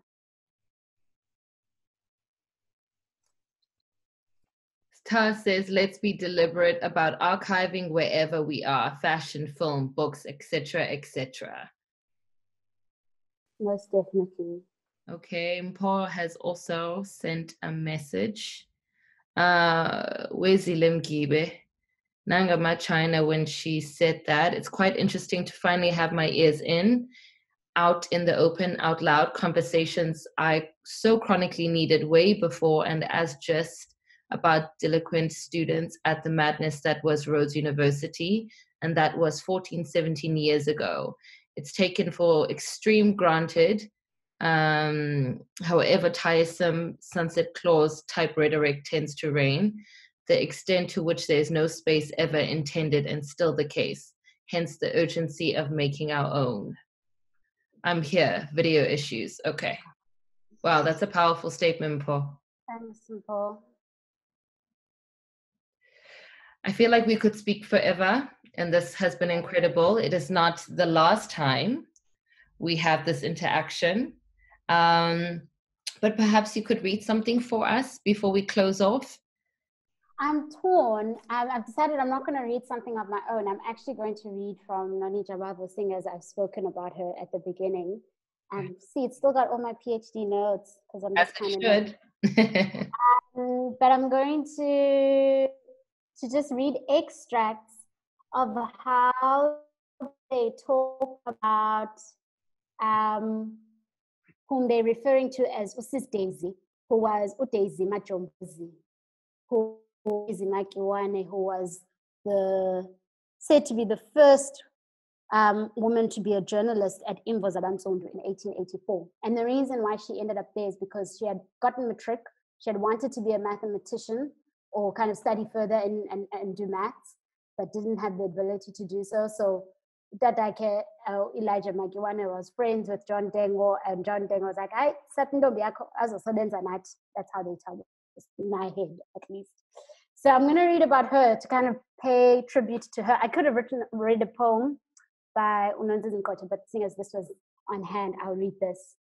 Tara says, let's be deliberate about archiving wherever we are, fashion, film, books, etc., etc. Most definitely. Okay, Mpho has also sent a message. Wezilim Gibe. Nangama China, when she said that, it's quite interesting to finally have my ears in, out in the open, out loud conversations I so chronically needed way before, and as just about delinquent students at the madness that was Rhodes University, and that was 14, 17 years ago. It's taken for extreme granted, however tiresome sunset clause type rhetoric tends to reign, the extent to which there is no space ever intended and still the case, hence the urgency of making our own. I'm here, video issues. Okay. Wow, that's a powerful statement, Paul. Thanks, Paul. I feel like we could speak forever, and this has been incredible. It is not the last time we have this interaction. But perhaps you could read something for us before we close off. I'm torn. I've decided I'm not going to read something of my own. I'm actually going to read from Noni Jabavu, seeing as I've spoken about her at the beginning. See, it's still got all my PhD notes because I'm just kind of. But I'm going to just read extracts of how they talk about whom they're referring to as Usis Daisy, who was Daisy Majombuzi, who was said to be the first woman to be a journalist at Imvo Zabamsondo in 1884. And the reason why she ended up there is because she had gotten matric, she had wanted to be a mathematician or kind of study further and do maths, but didn't have the ability to do so. So Dadake Elijah Magiwane was friends with John Dengo, and John Dengo was like, I certain don't be as a student and that's how they tell me, in my head at least. So I'm going to read about her to kind of pay tribute to her. I could have read a poem by Unonzi Zinkota, but seeing as this was on hand, I'll read this.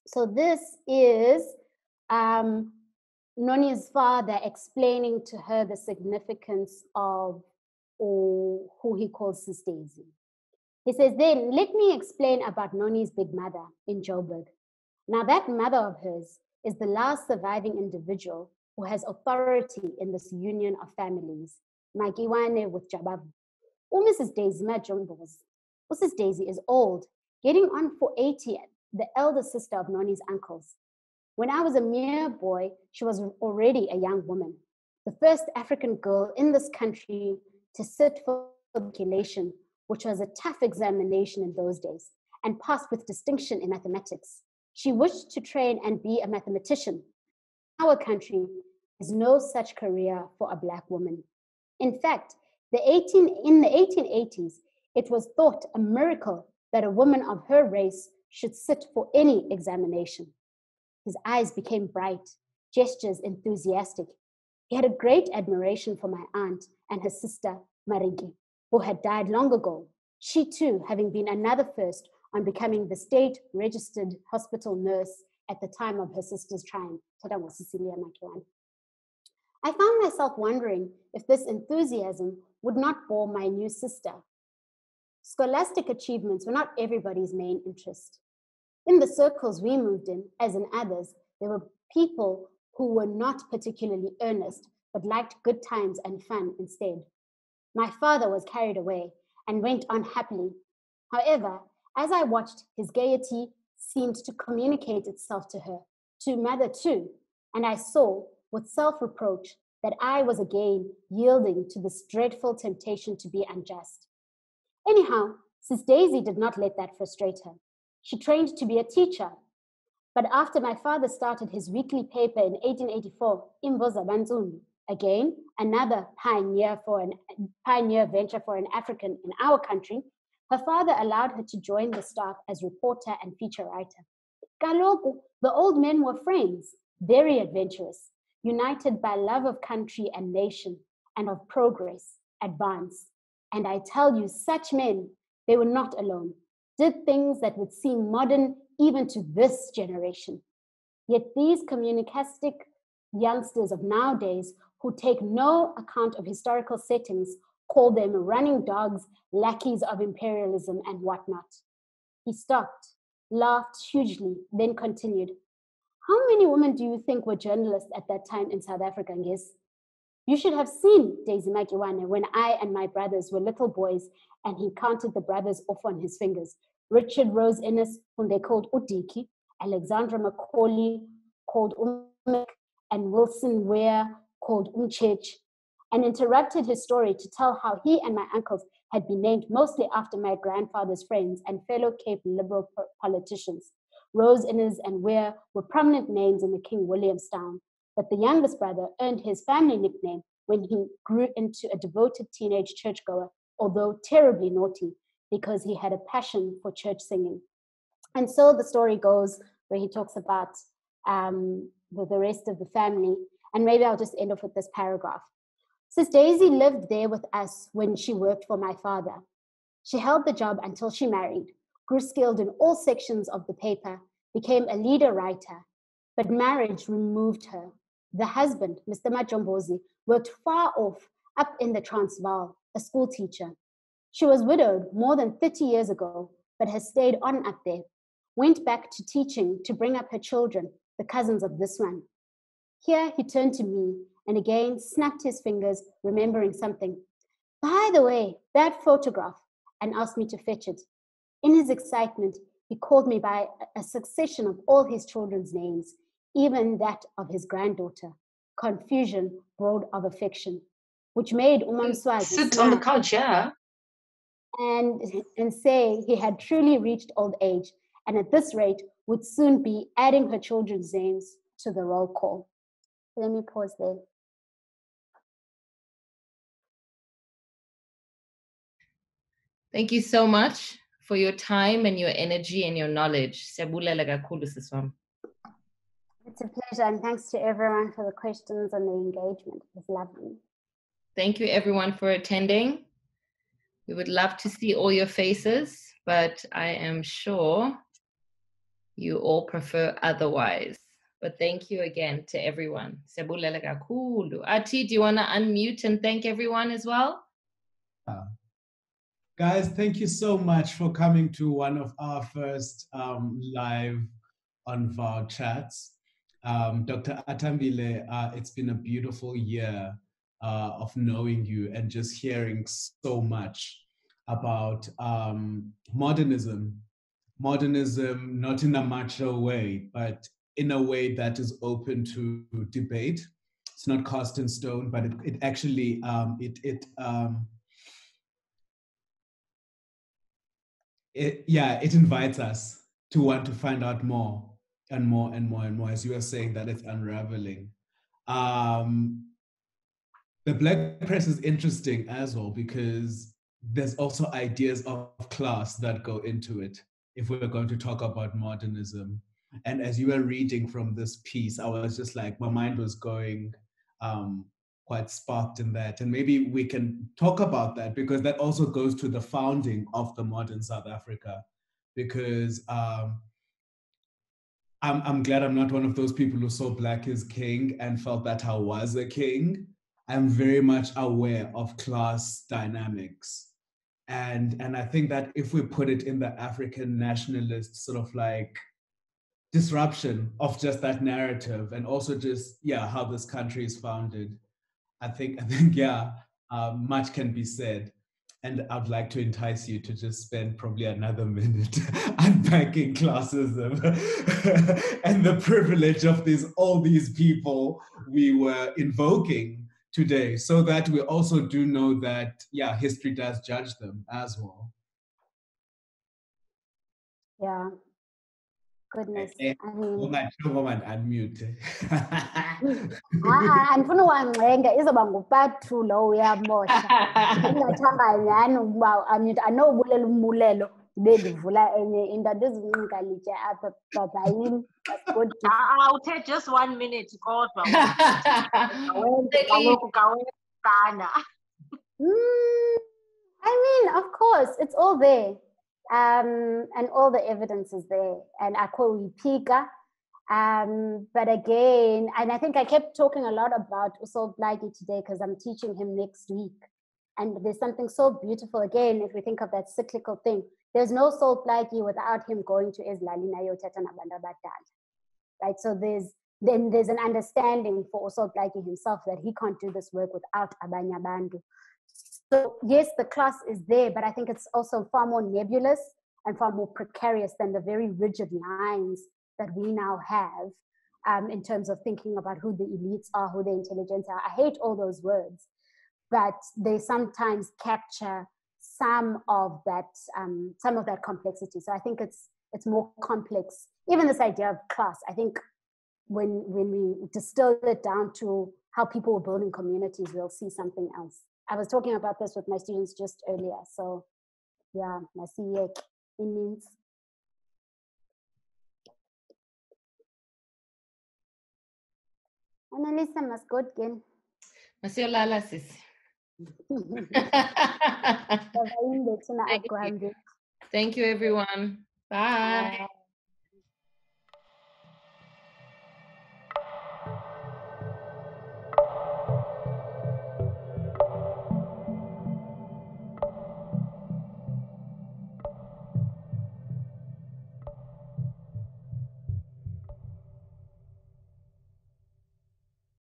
So this is Noni's father explaining to her the significance of who he calls Sis Daisy. He says, then let me explain about Noni's big mother in Joburg. Now that mother of hers is the last surviving individual who has authority in this union of families, Magiwane with Jabavu. Mrs. Daisy Majombos. Mrs. Daisy is old, getting on for 80, the elder sister of Noni's uncles. When I was a mere boy, she was already a young woman, the first African girl in this country to sit for matriculation, which was a tough examination in those days, and passed with distinction in mathematics. She wished to train and be a mathematician. In our country, there is no such career for a Black woman. In fact, in the 1880s, it was thought a miracle that a woman of her race should sit for any examination. His eyes became bright, gestures enthusiastic. He had a great admiration for my aunt and her sister, Mariki, who had died long ago, she too having been another first on becoming the state-registered hospital nurse at the time of her sister's triumph. I found myself wondering if this enthusiasm would not bore my new sister. Scholastic achievements were not everybody's main interest. In the circles we moved in, as in others, there were people who were not particularly earnest, but liked good times and fun instead. My father was carried away and went on happily. However, as I watched, his gaiety seemed to communicate itself to her, to mother too, and I saw, with self-reproach, that I was again yielding to this dreadful temptation to be unjust. Anyhow, Sis Daisy did not let that frustrate her. She trained to be a teacher. But after my father started his weekly paper in 1884, Imboza Banzuni, again, another pioneer venture for an African in our country, her father allowed her to join the staff as reporter and feature writer. Kaloku, the old men were friends, very adventurous, united by love of country and nation, and of progress, advance. And I tell you, such men, they were not alone, did things that would seem modern even to this generation. Yet these communicastic youngsters of nowadays who take no account of historical settings call them running dogs, lackeys of imperialism and whatnot. He stopped, laughed hugely, then continued. How many women do you think were journalists at that time in South Africa, Ngesi? You should have seen Daisy Makiwane when I and my brothers were little boys and he counted the brothers off on his fingers. Richard Rose Ennis, whom they called Udiki, Alexandra Macaulay, called Umek, and Wilson Ware, called Umchech, and interrupted his story to tell how he and my uncles had been named mostly after my grandfather's friends and fellow Cape Liberal politicians. Rose Ennis and Ware were prominent names in the King Williamstown, but the youngest brother earned his family nickname when he grew into a devoted teenage churchgoer, although terribly naughty, because he had a passion for church singing. And so the story goes where he talks about the rest of the family. And maybe I'll just end off with this paragraph. Sis Daisy lived there with us when she worked for my father. She held the job until she married, grew skilled in all sections of the paper, became a leader writer, but marriage removed her. The husband, Mr. Majombozi, worked far off up in the Transvaal, a school teacher. She was widowed more than 30 years ago, but has stayed on up there. Went back to teaching to bring up her children, the cousins of this one. Here he turned to me and again snapped his fingers, remembering something. By the way, that photograph, and asked me to fetch it. In his excitement, he called me by a succession of all his children's names, even that of his granddaughter. Confusion brought of affection, which made Umam Swazi sit on the couch, yeah, and say he had truly reached old age, and at this rate would soon be adding her children's names to the roll call. Let me pause there. Thank you so much for your time and your energy and your knowledge. It's a pleasure, and thanks to everyone for the questions and the engagement. It was lovely. Thank you everyone for attending. We would love to see all your faces, but I am sure you all prefer otherwise. But thank you again to everyone. Ati, do you want to unmute and thank everyone as well? Guys, thank you so much for coming to one of our first live on VOW chats. Dr. Athambile, it's been a beautiful year of knowing you and just hearing so much about modernism. Modernism, not in a macho way, but in a way that is open to debate. It's not cast in stone, but it actually, it invites us to want to find out more and more and more and more, as you were saying, that it's unraveling. The Black press is interesting as well, because there's also ideas of class that go into it, if we're going to talk about modernism. And as you were reading from this piece, I was just like, my mind was going quite sparked in that. And maybe we can talk about that, because that also goes to the founding of the modern South Africa. Because I'm glad I'm not one of those people who saw Black as king and felt that I was a king. I'm very much aware of class dynamics. And I think that if we put it in the African nationalist sort of like disruption of just that narrative, and also just, how this country is founded, I think much can be said. And I'd like to entice you to just spend probably another minute unpacking classism and the privilege of all these people we were invoking today, so that we also do know that, yeah, history does judge them as well. Yeah. Goodness. I mean, woman, unmute. Andifuna uwancenga izoba ngu-part 2 lo uyamosha. Ndingathanga nyhani ukuba anobulela umbulelo ndibe ndivula enye into andizukunqika apha babhayini. I'll take just 1 minute kodwa. I mean, of course, it's all there. And all the evidence is there. And akho uyipika. But again, and I think I kept talking a lot about Uso Blagi today because I'm teaching him next week. And there's something so beautiful, again, if we think of that cyclical thing. There's no Soul Blagi without him going to Islalina Yoteta Nabanda Badal. Right? So there's an understanding for Uso Blagi himself that he can't do this work without Abanya Bandu. So yes, the class is there, but I think it's also far more nebulous and far more precarious than the very rigid lines that we now have in terms of thinking about who the elites are, who the intelligents are. I hate all those words, but they sometimes capture some of that complexity. So I think it's more complex. Even this idea of class, I think when we distill it down to how people were building communities, we'll see something else. I was talking about this with my students just earlier. So yeah, I see it means. Anelisa must go again. Masola, sis. Thank you, everyone. Bye.